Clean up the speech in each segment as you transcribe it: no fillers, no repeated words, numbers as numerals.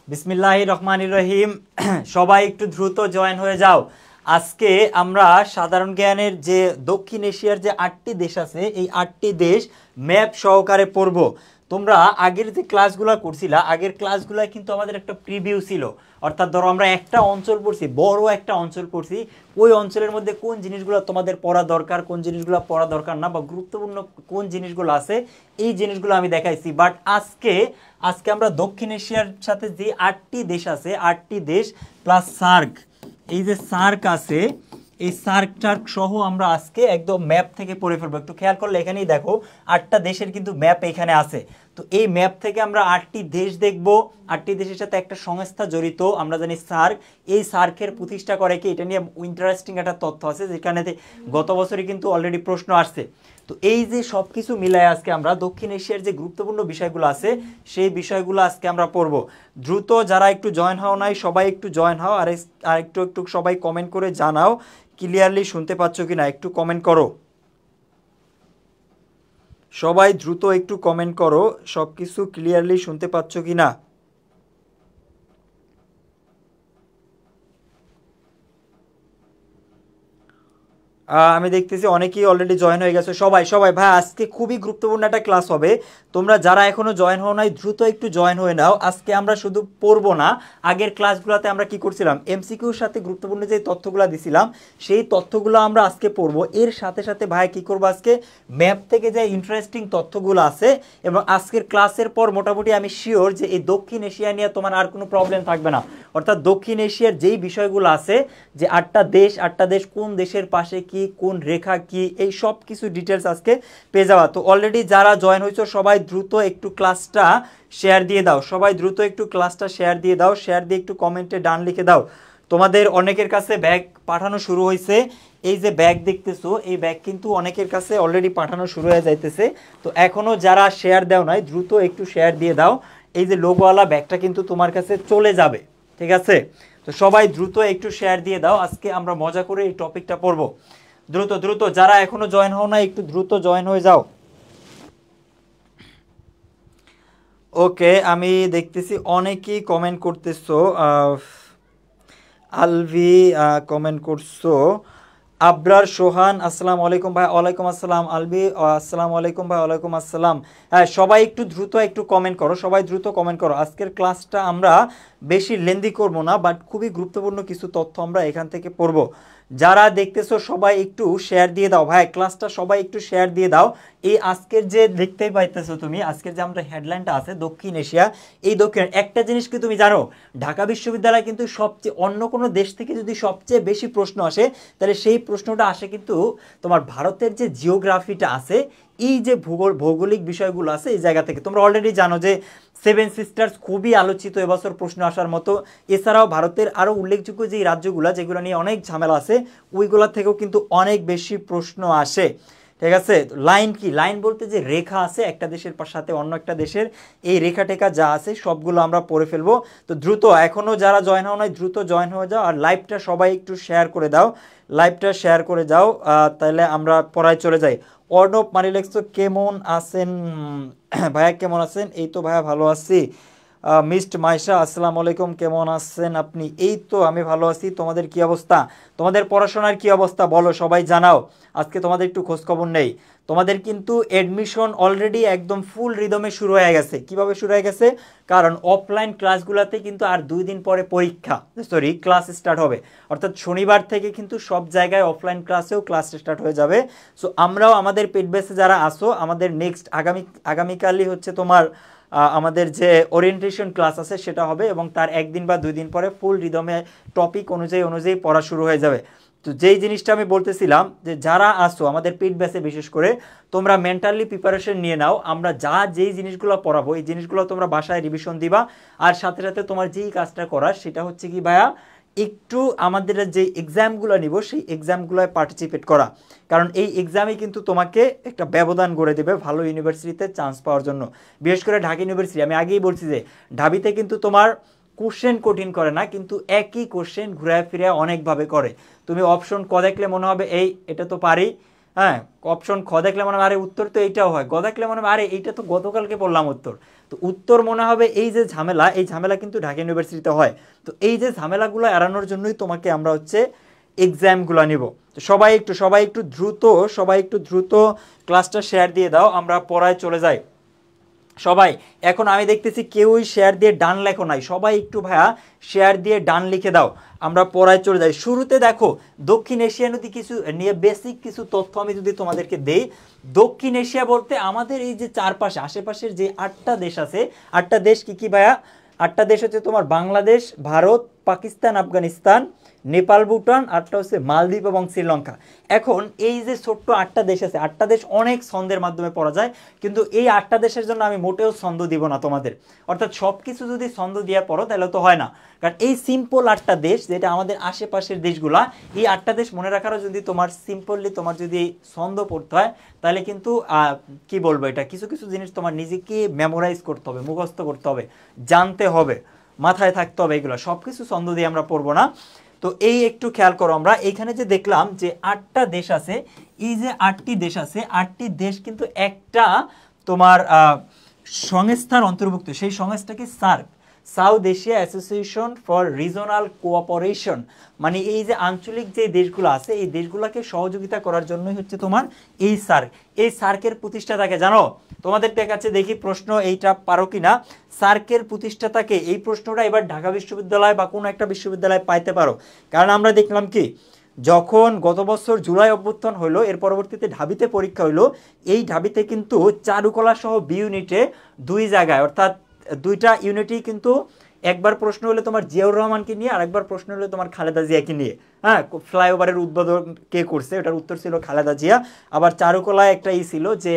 বিসমিল্লাহির রহমানির রহিম। সবাই একটু দ্রুত জয়েন হয়ে যাও। আজকে আমরা সাধারণ জ্ঞানের যে দক্ষিণ এশিয়ার যে 8টি দেশ আছে, এই 8টি দেশ ম্যাপ সহকারে পড়ব। তোমরা আগের যে ক্লাসগুলো করছিলা, আগের ক্লাসগুলো কিন্তু আমাদের একটা প্রিভিউ ছিল। অর্থাৎ ধরো আমরা একটা অঞ্চল পড়ছি, বড় একটা অঞ্চল পড়ছি, ওই অঞ্চলের মধ্যে কোন জিনিসগুলো তোমাদের পড়া দরকার, কোন জিনিসগুলো পড়া দরকার না, বা গুরুত্বপূর্ণ কোন জিনিসগুলো আছে, এই জিনিসগুলো আমি দেখাইছি। বাট আজকে আমরা দক্ষিণ এশিয়ার সাথে যে 8টি দেশ আছে, 8টি দেশ প্লাস সার্ক, এই যে সার্ক আছে, এই সার্ক সহ আমরা আজকে একদম ম্যাপ থেকে পড়ে ফেলবো। একটু খেয়াল করলে এখানেই দেখো 8টা দেশের কিন্তু ম্যাপ এখানে আছে। তো এই ম্যাপ থেকে আমরা 8টি দেশ দেখব। 8টি দেশের সাথে একটা সংস্থা জড়িত, আমরা জানি সার্ক। এই সার্কের প্রতিষ্ঠা করে কি, এটা নিয়ে ইন্টারেস্টিং একটা তথ্য আছে, যেখানে গত বছরই কিন্তু অলরেডি প্রশ্ন আসছে। তো এই যে সব কিছু মিলায় আজকে আমরা দক্ষিণ এশিয়ার যে গুরুত্বপূর্ণ বিষয়গুলো আছে, সেই বিষয়গুলো আজকে আমরা পড়ব। দ্রুত যারা একটু জয়েন হও নাই, সবাই একটু জয়েন হও। আর একটু একটু সবাই কমেন্ট করে জানাও ক্লিয়ারলি শুনতে পাচ্ছ কিনা, একটু কমেন্ট করো। সবাই দ্রুত একটু কমেন্ট করো সব কিছু ক্লিয়ারলি শুনতে পাচ্ছ কিনা। আমি দেখতেছি অনেকেই অলরেডি জয়েন হয়ে গেছে। সবাই সবাই ভাই, আজকে খুবই গুরুত্বপূর্ণ একটা ক্লাস হবে। তোমরা যারা এখনো জয়েন হও নাই, দ্রুত একটু জয়েন হয়ে নাও। আজকে আমরা শুধু পড়বো না, আগের ক্লাসগুলোতে আমরা কি করছিলাম, এমসিকিউর সাথে গুরুত্বপূর্ণ যে তথ্যগুলো দিছিলাম, সেই তথ্যগুলো আমরা আজকে পড়বো। এর সাথে সাথে ভাই কি করবো, আজকে ম্যাপ থেকে যে ইন্টারেস্টিং তথ্যগুলো আছে, এবং আজকের ক্লাসের পর মোটামুটি আমি শিওর যে এই দক্ষিণ এশিয়া নিয়ে তোমার আর কোনো প্রবলেম থাকবে না। অর্থাৎ দক্ষিণ এশিয়ার যেই বিষয়গুলো আছে, যে 8টা দেশ কোন দেশের পাশে কি, কোন রেখা কি, এই সব কিছু ডিটেলস আজকে পেয়ে যাওয়া। তো অলরেডি যারা জয়েন হয়েছে সবাই দ্রুত একটু ক্লাসটা শেয়ার দিয়ে দাও। সবাই দ্রুত একটু ক্লাসটা শেয়ার দিয়ে দাও। শেয়ার দিয়ে একটু কমেন্টে ডান লিখে দাও। তোমাদের অনেকের কাছে ব্যাগ পাঠানো শুরু হয়েছে। এই যে ব্যাগ দেখতেছো, এই ব্যাগ কিন্তু অনেকের কাছে অলরেডি পাঠানো শুরু হয়ে যাইতেছে। তো এখনো যারা শেয়ার দাও নাই, দ্রুত একটু শেয়ার দিয়ে দাও। এই যে লোগোওয়ালা ব্যাগটা কিন্তু তোমার কাছে চলে যাবে, ঠিক আছে? তো সবাই দ্রুত একটু শেয়ার দিয়ে দাও। আজকে আমরা মজা করে এই টপিকটা পড়বো। দ্রুত দ্রুত যারা এখনো জয়েন হও না, একটু দ্রুত জয়েন হয়ে যাও। ওকে, আমি দেখতেছি অনেকেই কমেন্ট করতেছো। আলভি কমেন্ট করছো। আবরার সোহান, আসসালামু আলাইকুম ভাই। ওয়ালাইকুম আসসালাম। আলবি, আসসালামু আলাইকুম ভাই। ওয়ালাইকুম আসসালাম। হ্যাঁ, সবাই একটু দ্রুত একটু কমেন্ট করো। সবাই দ্রুত কমেন্ট করো। আজকের ক্লাসটা আমরা বেশি লেন্দি করব না, বাট খুবই গুরুত্বপূর্ণ কিছু তথ্য আমরা এখান থেকে পড়ব। যারা দেখতেছো সবাই একটু শেয়ার দিয়ে দাও ভাই, ক্লাসটা সবাই একটু শেয়ার দিয়ে দাও। এই আজকের যে দেখতেই পাইতেছো তুমি, আজকের যে আমরা হেডলাইনটা আছে দক্ষিণ এশিয়া, এই দক্ষিণ একটা জিনিস কি তুমি জানো, ঢাকা বিশ্ববিদ্যালয় কিন্তু সবচেয়ে অন্য কোনো দেশ থেকে যদি সবচেয়ে বেশি প্রশ্ন আসে, তাহলে সেই প্রশ্নটা আসে কিন্তু তোমার ভারতের যে জিওগ্রাফিটা আছে, এই যে ভৌগোলিক বিষয়গুলো আছে, এই জায়গা থেকে। তোমরা অলরেডি জানো যে 7 সিস্টার্স খুবই আলোচিত এবছর প্রশ্ন আসার মতো। এছাড়াও ভারতের আরও উল্লেখযোগ্য যে রাজ্যগুলো, যেগুলো নিয়ে অনেক ঝামেলা আছে, ওইগুলো থেকেও কিন্তু অনেক বেশি প্রশ্ন আসে, ঠিক আছে? লাইন কি, লাইন বলতে যে রেখা আছে একটা দেশের সাথে অন্য একটা দেশের, এই রেখা টেখা যা আছে সবগুলো আমরা পড়ে ফেলবো। তো দ্রুত এখনও যারা জয়েন হও নাই, দ্রুত জয়েন হয়ে যাও। আর লাইভটা সবাই একটু শেয়ার করে দাও, লাইভটা শেয়ার করে যাও, তাহলে আমরা পড়ায় চলে যাই। অর্ণব মারিলেক্স, তো কেমন আছেন ভাইয়া? কেমন আছেন? এই তো ভাইয়া ভালো আছি। মিস্ট মাইশা, আসসালামু আলাইকুম, কেমন আছেন আপনি? এই তো আমি ভালো আছি। তোমাদের কি অবস্থা? তোমাদের পড়াশোনার কি অবস্থা বলো, সবাই জানাও। আজকে তোমাদের একটু খোঁজখবর নেই। তোমাদের কিন্তু অ্যাডমিশন অলরেডি একদম ফুল রিদমে শুরু হয়ে গেছে। কিভাবে শুরু হয়ে গেছে? কারণ অফলাইন ক্লাসগুলোতে কিন্তু আর 2 দিন পরে পরীক্ষা, ক্লাস স্টার্ট হবে। অর্থাৎ শনিবার থেকে কিন্তু সব জায়গায় অফলাইন ক্লাসেও ক্লাস স্টার্ট হয়ে যাবে। সো আমরাও আমাদের পেড বেসে যারা আসো, আমাদের নেক্সট আগামীকালই হচ্ছে তোমার আমাদের যে ওরিয়েন্টেশন ক্লাস আছে সেটা হবে, এবং তার 1 দিন বা 2 দিন পরে ফুল রিদমে টপিক অনুযায়ী পড়া শুরু হয়ে যাবে। তো যেই জিনিসটা আমি বলতেছিলাম, যে যারা আসো আমাদের পেড ব্যাচে, বিশেষ করে তোমরা মেন্টালি প্রিপারেশন নিয়ে নাও। আমরা যেই জিনিসগুলো পড়াবো, এই জিনিসগুলো তোমরা বাসায় রিভিশন দিবা। আর সাথে সাথে তোমার যেই কাজটা করার, সেটা হচ্ছে কি ভাইয়া, একটু আমাদের যে এক্সামগুলো নিব, সেই এক্সামগুলোয় পার্টিসিপেট করা। কারণ এই এক্সামে কিন্তু তোমাকে একটা ব্যবধান গড়ে দেবে ভালো ইউনিভার্সিটিতে চান্স পাওয়ার জন্য। বিশেষ করে ঢাকা ইউনিভার্সিটি, আমি আগেই বলছি যে ঢাবিতে কিন্তু তোমার কোশ্চেন কঠিন করে না, কিন্তু একই কোশ্চেন ঘুরায় ফিরে অনেকভাবে করে। তুমি অপশন ক দেখলে মনে হবে এটা তো পারি, হ্যাঁ, অপশন খ দেখলে মনে হবে আরে উত্তর তো এইটাও হয়, গ দেখলে মনে হবে আরে এইটা তো গতকালকে বললাম উত্তর। তো উত্তর মনে হবে এই যে ঝামেলা, এই ঝামেলা কিন্তু ঢাকা ইউনিভার্সিটিতে হয়। তো এই যে ঝামেলাগুলো এড়ানোর জন্যই তোমাকে আমরা হচ্ছে এক্সামগুলো নিব। তো সবাই একটু দ্রুত ক্লাসটা শেয়ার দিয়ে দাও, আমরা পড়ায় চলে যাই। সবাই এখন আমি দেখতেছি কেউই শেয়ার দিয়ে ডান লেখো নাই, সবাই একটু ভাইয়া শেয়ার দিয়ে ডান লিখে দাও, আমরা পড়ায় চলে যাই। শুরুতে দেখো দক্ষিণ এশিয়া নদী কিছু নিয়ে বেসিক কিছু তথ্য আমি যদি তোমাদেরকে দেই। দক্ষিণ এশিয়া বলতে আমাদের এই যে চারপাশে আশেপাশের যে 8টা দেশ আছে, 8টা দেশ কি কি ভাইয়া? 8টা দেশ হচ্ছে তোমার বাংলাদেশ, ভারত, পাকিস্তান, আফগানিস্তান, নেপাল, ভুটান, আরটা হচ্ছে মালদ্বীপ এবং শ্রীলঙ্কা। এখন এই যে ছোট্ট 8টা দেশ আছে, 8টা দেশ অনেক ছন্দের মাধ্যমে পড়া যায়, কিন্তু এই 8টা দেশের জন্য আমি মোটেও ছন্দ দিব না তোমাদের। অর্থাৎ সব কিছু যদি ছন্দ দিয়ে পড়ো তাহলে তো হয় না, কারণ এই সিম্পল 8টা দেশ যেটা আমাদের আশেপাশের দেশগুলা, এই 8টা দেশ মনে রাখারও যদি তোমার সিম্পলি তোমার যদি ছন্দ পড়তে হয় তাহলে কিন্তু কি বলবো, এটা কিছু কিছু জিনিস তোমার নিজেকে মেমোরাইজ করতে হবে, মুখস্থ করতে হবে, জানতে হবে, মাথায় থাকতে হবে। এগুলো সব কিছু ছন্দ দিয়ে আমরা পড়বো না। তো এই একটু খেয়াল করো, আমরা এখানে যে দেখলাম যে 8টা দেশ আছে, এই যে 8টি দেশ আছে, 8টি দেশ কিন্তু একটা তোমার সংস্থার অন্তর্ভুক্ত। সেই সংস্থাকে SAARC, south Asia Association for regional cooperation, মানে এই যে আঞ্চলিক যে দেশগুলো আছে এই দেশগুলোকে সহযোগিতা করার জন্যই হচ্ছে তোমার এই সার্ক। এই সার্কের প্রতিষ্ঠাতাকে জানো? তোমাদের কাছে দেখি প্রশ্ন, এইটা পারো কিনা। সার্কের প্রতিষ্ঠাতাকে, এই প্রশ্নটা এবার ঢাকা বিশ্ববিদ্যালয় বা কোনো একটা বিশ্ববিদ্যালয় পাইতে পারো, কারণ আমরা দেখলাম কি যখন গত বছর জুলাই অভ্যুত্থান হইলো এর পরবর্তীতে ঢাবিতে পরীক্ষা হইলো, এই ঢাবিতে কিন্তু চারুকলা সহ বি ইউনিটে 2 জায়গায় অর্থাৎ 2টা ইউনিটেই কিন্তু একবার প্রশ্ন হলো তোমার জিয়াউর রহমানকে নিয়ে, আর একবার প্রশ্ন হলো তোমার খালেদা জিয়াকে নিয়ে। হ্যাঁ, ফ্লাইওভারের উদ্বোধন কে করছে, এটার উত্তর ছিল খালেদা জিয়া। আবার চারুকলায় একটা ছিল যে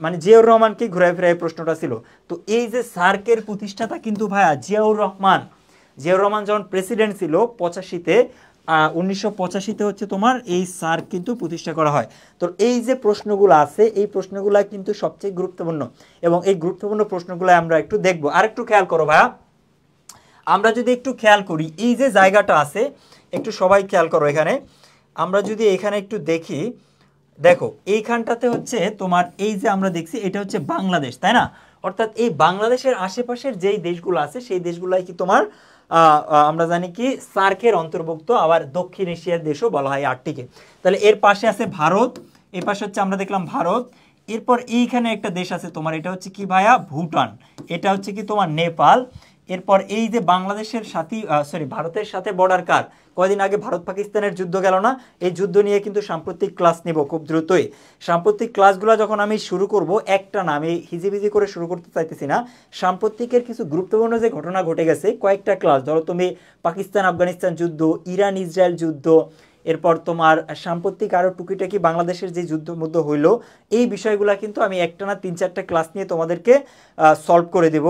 মানে জিয়াউর রহমানকে ঘুরে ফিরে প্রশ্নটা ছিল। তো এই যে সার্কের প্রতিষ্ঠাতা কিন্তু ভাইয়া জিয়াউর রহমান। জিয়াউর রহমান যখন প্রেসিডেন্ট ছিল 85-তে, 1985-তে হচ্ছে তোমার এই সার্ক কিন্তু প্রতিষ্ঠা করা হয়। তো এই যে প্রশ্নগুলো আছে এই প্রশ্নগুলো কিন্তু সবচেয়ে গুরুত্বপূর্ণ, এবং এই গুরুত্বপূর্ণ প্রশ্নগুলো আমরা একটু দেখব। আর একটু খেয়াল করো ভাইয়া, আমরা যদি একটু খেয়াল করি এই যে জায়গাটা আছে, একটু সবাই খেয়াল করো এখানে, আমরা যদি এখানে একটু দেখি, দেখো এইখানটাতে হচ্ছে তোমার এই যে আমরা দেখছি এটা হচ্ছে বাংলাদেশ, তাই না? অর্থাৎ এই বাংলাদেশের আশেপাশের যেই দেশগুলো আছে সেই দেশগুলাই কি তোমার আমরা জানি কি সার্কের অন্তর্ভুক্ত। আবার দক্ষিণ এশিয়ার দেশও বলা হয় 8টিকে। তাহলে এর পাশে আছে ভারত, এর পাশে হচ্ছে আমরা দেখলাম ভারত, এরপর এইখানে একটা দেশ আছে তোমার, এটা হচ্ছে কি ভাইয়া? ভুটান, এটা হচ্ছে কি তোমার নেপাল। এরপর এই যে বাংলাদেশের সাথে ভারতের সাথে বর্ডার কার? কয়দিন আগে ভারত পাকিস্তানের যুদ্ধ গেল না? এই যুদ্ধ নিয়ে কিন্তু সাম্প্রতিক ক্লাস নিব খুব দ্রুতই। সাম্প্রতিক ক্লাসগুলো যখন আমি শুরু করব, একটা না, আমি হিজিবিজি করে শুরু করতে চাইতেছি না, সাম্প্রতিকের কিছু গুরুত্বপূর্ণ যে ঘটনা ঘটে গেছে কয়েকটা ক্লাস, ধরো তুমি পাকিস্তান আফগানিস্তান যুদ্ধ, ইরান ইসরায়েল যুদ্ধ, এরপর তোমার সাম্প্রতিক আরও টুকিটাকি বাংলাদেশের যে যুদ্ধ মধ্যে হইলো, এই বিষয়গুলো কিন্তু আমি একটা না 3-4টা ক্লাস নিয়ে তোমাদেরকে সলভ করে দেব।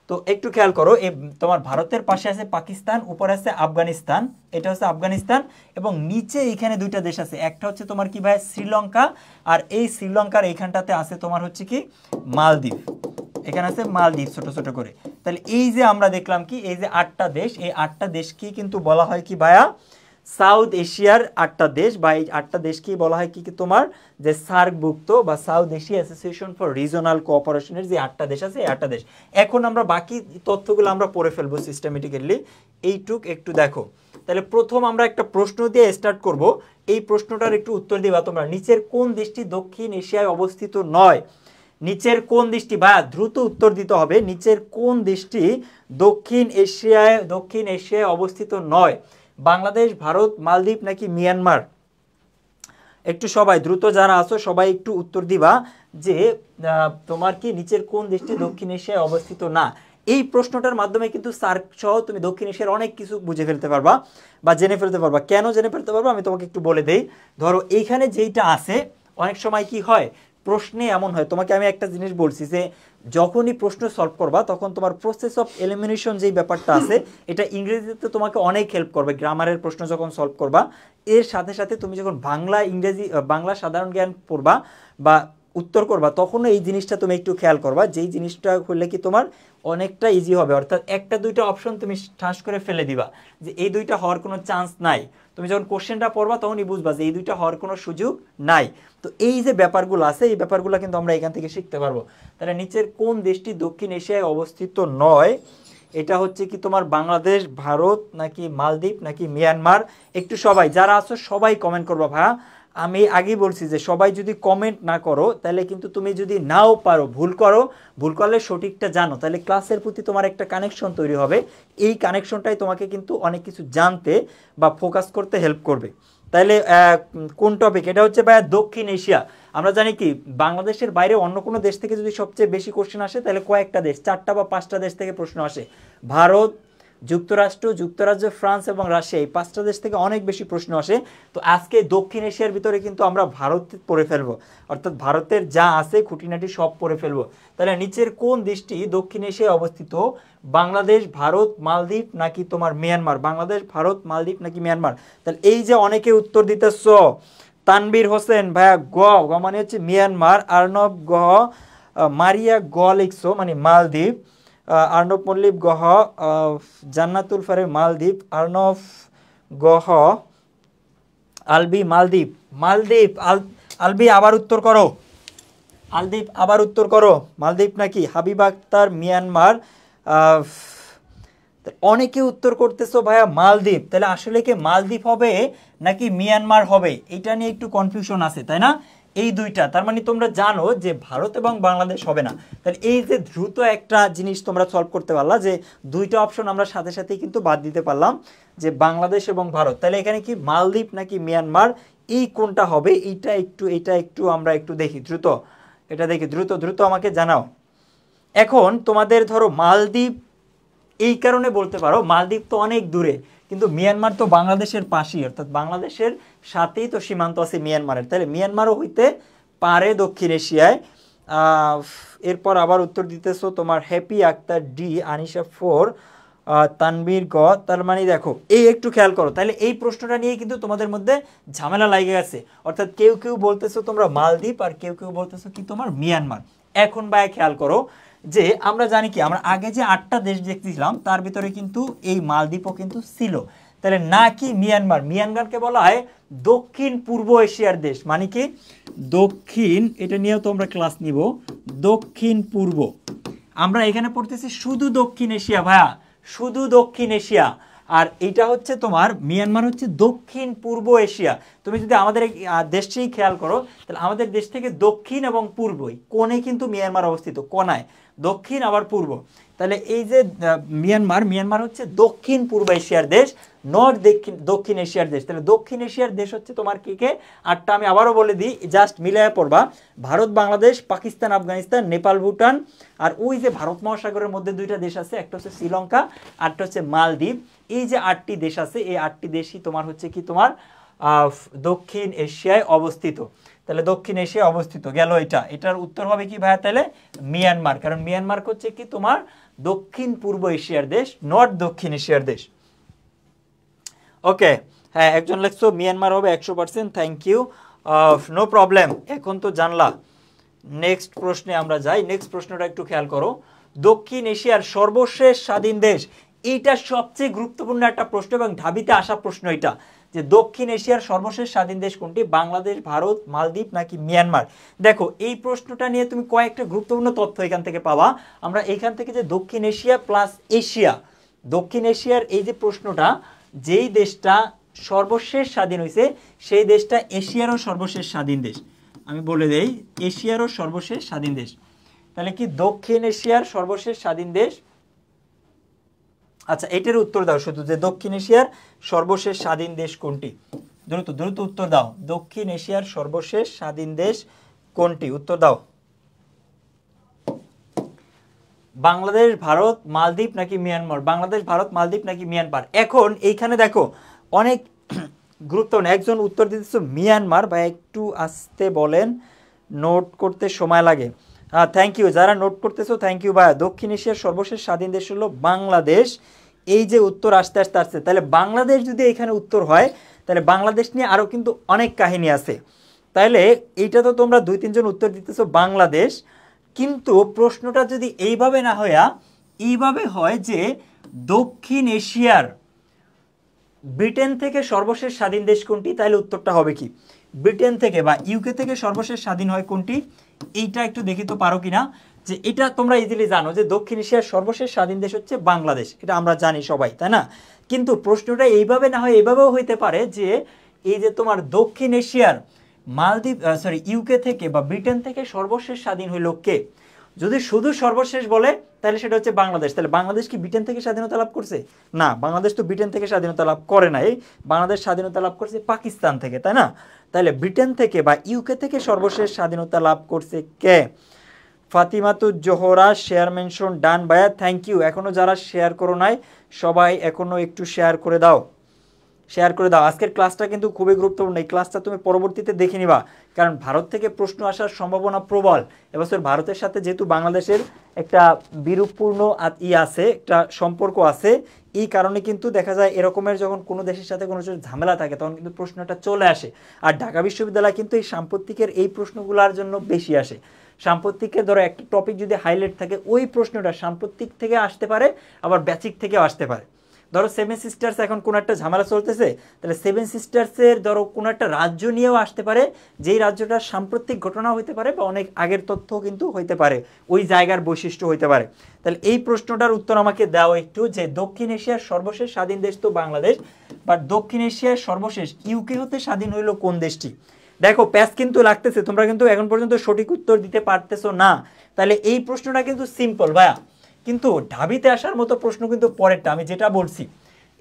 তো একটু খেয়াল করো, এই তোমার ভারতের পাশে আছে পাকিস্তান, উপরে আছে আফগানিস্তান, এটা হচ্ছে আফগানিস্তান, এবং নিচে এখানে 2টা দেশ আছে, একটা হচ্ছে তোমার কি ভাই? শ্রীলঙ্কা, আর এই শ্রীলঙ্কার এইখানটাতে আছে তোমার হচ্ছে কি মালদ্বীপ, এখানে আছে মালদ্বীপ ছোট ছোট করে। তাহলে এই যে আমরা দেখলাম কি এই যে 8টা দেশ, এই 8টা দেশকে কিন্তু বলা হয় কি ভাইয়া? সাউথ এশিয়ার 8টা দেশ, বা এই 8টা দেশকেই বলা হয় কি তোমার যে সার্কভুক্ত বা South Asia Association for Regional কোঅপারেশনের যে 8টা দেশ আছে এই 8টা দেশ। এখন আমরা বাকি তথ্যগুলো আমরা পড়ে ফেলবো সিস্টেমেটিক্যালি, এইটুক একটু দেখো। তাহলে প্রথম আমরা একটা প্রশ্ন দিয়ে স্টার্ট করব, এই প্রশ্নটার একটু উত্তর দিবা তোমরা। নিচের কোন দেশটি দক্ষিণ এশিয়ায় অবস্থিত নয়? নিচের কোন দেশটি, বা দ্রুত উত্তর দিতে হবে, নিচের কোন দেশটি দক্ষিণ এশিয়ায় অবস্থিত নয়? বাংলাদেশ, ভারত, মালদ্বীপ নাকি মিয়ানমার? একটু সবাই দ্রুত যারা আছো সবাই একটু উত্তর দিবা যে তোমার কি নিচের কোন দেশটি দক্ষিণ এশিয়ায় অবস্থিত না। এই প্রশ্নটার মাধ্যমে কিন্তু সার্ক সহ তুমি দক্ষিণ এশিয়ার অনেক কিছু বুঝে ফেলতে পারবা বা জেনে ফেলতে পারবা। কেন জেনে ফেলতে পারবা আমি তোমাকে একটু বলে দেই। ধরো এইখানে যেইটা আছে, অনেক সময় কি হয় প্রশ্নে এমন হয়, তোমাকে আমি একটা জিনিস বলছি যে যখনই প্রশ্ন সলভ করবা তখন তোমার প্রসেস অফ এলিমিনেশন যেই ব্যাপারটা আছে এটা ইংরেজিতে তোমাকে অনেক হেল্প করবে। গ্রামারের প্রশ্ন যখন সলভ করবা, এর সাথে সাথে তুমি যখন বাংলা সাধারণ জ্ঞান পড়বা বা উত্তর করবা তখন এই জিনিসটা তুমি একটু খেয়াল করবা, যেই জিনিসটা করলে কি তোমার অনেকটা ইজি হবে। অর্থাৎ একটা দুইটা অপশন তুমি ঠাস করে ফেলে দিবা যে এই দুইটা হওয়ার কোনো চান্স নাই। তুমি যখন কোশ্চেনটা পড়বা তখনই বুঝবা যে এই দুইটা হওয়ার কোনো সুযোগ নাই। তো এই যে ব্যাপারগুলো আছে এই ব্যাপারগুলো কিন্তু আমরা এখান থেকে শিখতে পারবো। তাহলে নিচের কোন দেশটি দক্ষিণ এশিয়ায় অবস্থিত নয়? এটা হচ্ছে কি তোমার বাংলাদেশ, ভারত, নাকি মালদ্বীপ, নাকি মিয়ানমার? একটু সবাই যারা আছো সবাই কমেন্ট করবা। ভাইয়া আমি আগেই বলছি যে সবাই যদি কমেন্ট না করো তাহলে কিন্তু তুমি যদি নাও পারো, ভুল করলে সঠিকটা জানো, তাহলে ক্লাসের প্রতি তোমার একটা কানেকশন তৈরি হবে। এই কানেকশনটাই তোমাকে কিন্তু অনেক কিছু জানতে বা ফোকাস করতে হেল্প করবে। তাহলে কোন টপিক? এটা হচ্ছে ভাইয়া দক্ষিণ এশিয়া। আমরা জানি কি বাংলাদেশের বাইরে অন্য কোনো দেশ থেকে যদি সবচেয়ে বেশি কোশ্চেন আসে তাহলে কয়েকটা দেশ, 4টা বা 5টা দেশ থেকে প্রশ্ন আসে। ভারত, যুক্তরাজ্য, ফ্রান্স এবং রাশিয়া, এই 5টা দেশ থেকে অনেক বেশি প্রশ্ন আসে। তো আজকে দক্ষিণ এশিয়ার ভিতরে কিন্তু আমরা ভারত পড়ে ফেলবো, অর্থাৎ ভারতের যা আছে খুঁটিনাটি সব পড়ে ফেলবো। তাহলে নিচের কোন দেশটি দক্ষিণ এশিয়ায় অবস্থিত? বাংলাদেশ, ভারত, মালদ্বীপ, নাকি তোমার মিয়ানমার? বাংলাদেশ, ভারত, মালদ্বীপ, নাকি মিয়ানমার? তাহলে এই যে অনেকে উত্তর দিতেছ, তানবীর হোসেন ভাইয়া গ মানে হচ্ছে মিয়ানমার, আর্নব গ, মারিয়া গ লিখছো মানে মালদ্বীপ, আর্নব মল্লিক গহ, জান্নাতুল ফারে মালদ্বীপ, আর্নব গহ, আলবি মালদ্বীপ। আলবি আবার উত্তর করো, মালদ্বীপ নাকি? হাবিবা আক্তার মিয়ানমার। অনেকে উত্তর করতেছো ভাইয়া মালদ্বীপ। তাহলে আসলে কি মালদ্বীপ হবে নাকি মিয়ানমার হবে এটা নিয়ে একটু কনফিউশন আছে, তাই না? এই দুইটা, তার মানে তোমরা জানো যে ভারত এবং বাংলাদেশ হবে না। তাহলে এই যে দ্রুত একটা জিনিস তোমরা সলভ করতে পারলা যে দুইটা অপশন আমরা সাথে সাথেই কিন্তু বাদ দিতে পারলাম, যে বাংলাদেশ এবং ভারত। তাহলে এখানে কি মালদ্বীপ নাকি মিয়ানমার, এই কোনটা হবে? এটা একটু আমরা একটু দেখি দ্রুত, দ্রুত আমাকে জানাও। এখন তোমাদের ধরো মালদ্বীপ এই কারণে বলতে পারো মালদ্বীপ তো অনেক দূরে, কিন্তু মিয়ানমার তো বাংলাদেশের পাশেই, অর্থাৎ বাংলাদেশের সাথেই তো সীমান্ত আছে মিয়ানমারের। তাহলে মিয়ানমারও হইতে পারে দক্ষিণ এশিয়ায়। এরপর আবার উত্তর দিতেছো তোমার হ্যাপি আক্তার ডি, আনিশা 4, তানবীর গ। তার মানে দেখো এই একটু খেয়াল করো, তাহলে এই প্রশ্নটা নিয়ে কিন্তু তোমাদের মধ্যে ঝামেলা লাগে গেছে। অর্থাৎ কেউ বলতেছো তোমরা মালদ্বীপ আর কেউ বলতেছো কি তোমার মিয়ানমার। এখন ভাই খেয়াল করো যে আমরা জানি কি আমরা আগে যে 8টা দেশ দেখতেছিলাম তার ভিতরে কিন্তু এই মালদ্বীপও কিন্তু ছিল। তাহলে নাকি মিয়ানমারকে বলা হয় দক্ষিণ পূর্ব এশিয়ার দেশ, মানে কি দক্ষিণ, এটা নিয়েও তো আমরা ক্লাস নিব, দক্ষিণ পূর্ব। আমরা এখানে পড়তেছি শুধু দক্ষিণ এশিয়া ভাইয়া, শুধু দক্ষিণ এশিয়া। আর এটা হচ্ছে তোমার মিয়ানমার হচ্ছে দক্ষিণ পূর্ব এশিয়া। তুমি যদি আমাদের দেশটাই খেয়াল করো তাহলে আমাদের দেশ থেকে দক্ষিণ এবং পূর্বই কোণে কিন্তু মিয়ানমার অবস্থিত, কোণায় দক্ষিণ আবার পূর্ব। তাহলে এই যে মিয়ানমার হচ্ছে দক্ষিণ পূর্ব এশিয়ার দেশ, নর্থ দক্ষিণ এশিয়ার দেশ। তাহলে দক্ষিণ এশিয়ার দেশ হচ্ছে তোমার কে? 8টা আমি আবারও বলে দিই, জাস্ট মিলাইয়া পড়বা। ভারত, বাংলাদেশ, পাকিস্তান, আফগানিস্তান, নেপাল, ভুটান, আর ওই যে ভারত মহাসাগরের মধ্যে 2টা দেশ আছে, একটা হচ্ছে শ্রীলঙ্কা, আরটা হচ্ছে মালদ্বীপ। এই যে 8টি দেশ আছে এই 8টি দেশই তোমার হচ্ছে কি তোমার দক্ষিণ এশিয়ায় অবস্থিত। তাহলে দক্ষিণ এশিয়ায় অবস্থিত গেল এটার উত্তর হবে কি ভাইয়া? তাহলে মিয়ানমার, কারণ মিয়ানমার হচ্ছে কি তোমার দক্ষিণ পূর্ব এশিয়ার দেশ, নর্থ দক্ষিণ এশিয়ার দেশ। ওকে, হ্যাঁ একজন লিখছো মিয়ানমার হবে 100%, থ্যাংক ইউ, নো প্রবলেম। এখন তো জানলা। নেক্সট প্রশ্নে আমরা যাই। নেক্সট প্রশ্নটা একটু খেয়াল করো, দক্ষিণ এশিয়ার সর্বশেষ স্বাধীন দেশ, এইটা সবচেয়ে গুরুত্বপূর্ণ একটা প্রশ্ন এবং ঢাবিতে আসা প্রশ্ন এটা, যে দক্ষিণ এশিয়ার সর্বশেষ স্বাধীন দেশ কোনটি? বাংলাদেশ, ভারত, মালদ্বীপ, নাকি মিয়ানমার? দেখো এই প্রশ্নটা নিয়ে তুমি কয়েকটা গুরুত্বপূর্ণ তথ্য এখান থেকে পাবা। আমরা এখান থেকে যে দক্ষিণ এশিয়া প্লাস এশিয়া, দক্ষিণ এশিয়ার এই যে প্রশ্নটা, যেই দেশটা সর্বশেষ স্বাধীন হয়েছে সেই দেশটা এশিয়ারও সর্বশেষ স্বাধীন দেশ। আমি বলে দেই এশিয়ারও সর্বশেষ স্বাধীন দেশ। তাহলে কি দক্ষিণ এশিয়ার সর্বশেষ স্বাধীন দেশ? আচ্ছা এটার উত্তর দাও শুধু, যে দক্ষিণ এশিয়ার সর্বশেষ স্বাধীন দেশ কোনটি? দ্রুত উত্তর দাও। দক্ষিণ এশিয়ার সর্বশেষ স্বাধীন দেশ কোনটি? উত্তর দাও। বাংলাদেশ, ভারত, মালদ্বীপ, নাকি মিয়ানমার? বাংলাদেশ, ভারত, মালদ্বীপ, নাকি মিয়ানমার? এখন এইখানে দেখো অনেক গুরুত্বপূর্ণ, একজন উত্তর দিতেছ মিয়ানমার, বা একটু আসতে বলেন, নোট করতে সময় লাগে। হ্যাঁ থ্যাংক ইউ, যারা নোট করতেছো থ্যাংক ইউ ভাইয়া। দক্ষিণ এশিয়ার সর্বশেষ স্বাধীন দেশ হলো বাংলাদেশ। এই যে উত্তর আস্তে আসছে, তাহলে বাংলাদেশ যদি এখানে উত্তর হয় তাহলে বাংলাদেশ নিয়ে আরও কিন্তু অনেক কাহিনী আছে। তাইলে এইটা তো তোমরা 2-3 জন উত্তর দিতেছো বাংলাদেশ, কিন্তু প্রশ্নটা যদি এইভাবে না হইয়া এইভাবে হয় যে দক্ষিণ এশিয়ার ব্রিটেন থেকে সর্বশেষ স্বাধীন দেশ কোনটি, তাহলে উত্তরটা হবে কি ব্রিটেন থেকে বা ইউকে থেকে সর্বশেষ স্বাধীন হয় কোনটি। এইটা একটু দেখি তো পারো কিনা, যে এটা তোমরা ইজিলি জানো যে দক্ষিণ এশিয়ার সর্বশেষ স্বাধীন দেশ হচ্ছে বাংলাদেশ, এটা আমরা জানি সবাই, তাই না? কিন্তু প্রশ্নটা এইভাবে না হয় এইভাবেও হইতে পারে যে এই যে তোমার দক্ষিণ এশিয়ার মালদ্বীপ ইউকে থেকে বা ব্রিটেন থেকে সর্বশেষ স্বাধীন হইল কে। যদি শুধু সর্বশেষ বলে তাহলে সেটা হচ্ছে বাংলাদেশ। তাহলে বাংলাদেশ কি ব্রিটেন থেকে স্বাধীনতা লাভ করছে? না, বাংলাদেশ তো ব্রিটেন থেকে স্বাধীনতা লাভ করে নাই, বাংলাদেশ স্বাধীনতা লাভ করছে পাকিস্তান থেকে, তাই না? তাহলে ব্রিটেন থেকে বা ইউকে থেকে সর্বশেষ স্বাধীনতা লাভ করছে কে? ফাতিমাতুজ জোহরা শেয়ার মেনশন ডান ভাইয়া, থ্যাংক ইউ। এখনো যারা শেয়ার করো নাই সবাই এখনো একটু শেয়ার করে দাও, শেয়ার করে দাও। আজকের ক্লাসটা কিন্তু খুবই গুরুত্বপূর্ণ, এই ক্লাসটা তুমি পরবর্তীতে দেখে নিবা, কারণ ভারত থেকে প্রশ্ন আসার সম্ভাবনা প্রবল। এবছর ভারতের সাথে যেহেতু বাংলাদেশের একটা বিরূপপূর্ণ আছে, একটা সম্পর্ক আছে, এই কারণে কিন্তু দেখা যায় এরকমের যখন কোনো দেশের সাথে কোনো ঝামেলা থাকে তখন কিন্তু প্রশ্নটা চলে আসে। আর ঢাকা বিশ্ববিদ্যালয় কিন্তু এই সাম্প্রতিকের এই প্রশ্নগুলোর জন্য বেশি আসে। সাম্প্রতিকের ধরো একটা টপিক যদি হাইলাইট থাকে ওই প্রশ্নটা সাম্প্রতিক থেকে আসতে পারে, আবার বেসিক থেকেও আসতে পারে। ধরো সেভেন সিস্টার্স এখন কোনো একটা ঝামেলা চলতেছে, তাহলে সেভেন সিস্টার্সের ধরো কোনো একটা রাজ্য নিয়েও আসতে পারে, যেই রাজ্যটার সাম্প্রতিক ঘটনা হইতে পারে বা অনেক আগের তথ্য কিন্তু হইতে পারে, ওই জায়গার বৈশিষ্ট্য হইতে পারে। তাহলে এই প্রশ্নটার উত্তর আমাকে দাও একটু, যে দক্ষিণ এশিয়ার সর্বশেষ স্বাধীন দেশ তো বাংলাদেশ, বাট দক্ষিণ এশিয়ার সর্বশেষ ইউকে হতে স্বাধীন হইল কোন দেশটি? দেখো প্যাচ কিন্তু লাগতেছে, তোমরা কিন্তু এখন পর্যন্ত সঠিক উত্তর দিতে পারতেছো না। তাহলে এই প্রশ্নটা কিন্তু সিম্পল ভাইয়া, কিন্তু ঢাবিতে আসার মতো প্রশ্ন কিন্তু পরেরটা, আমি যেটা বলছি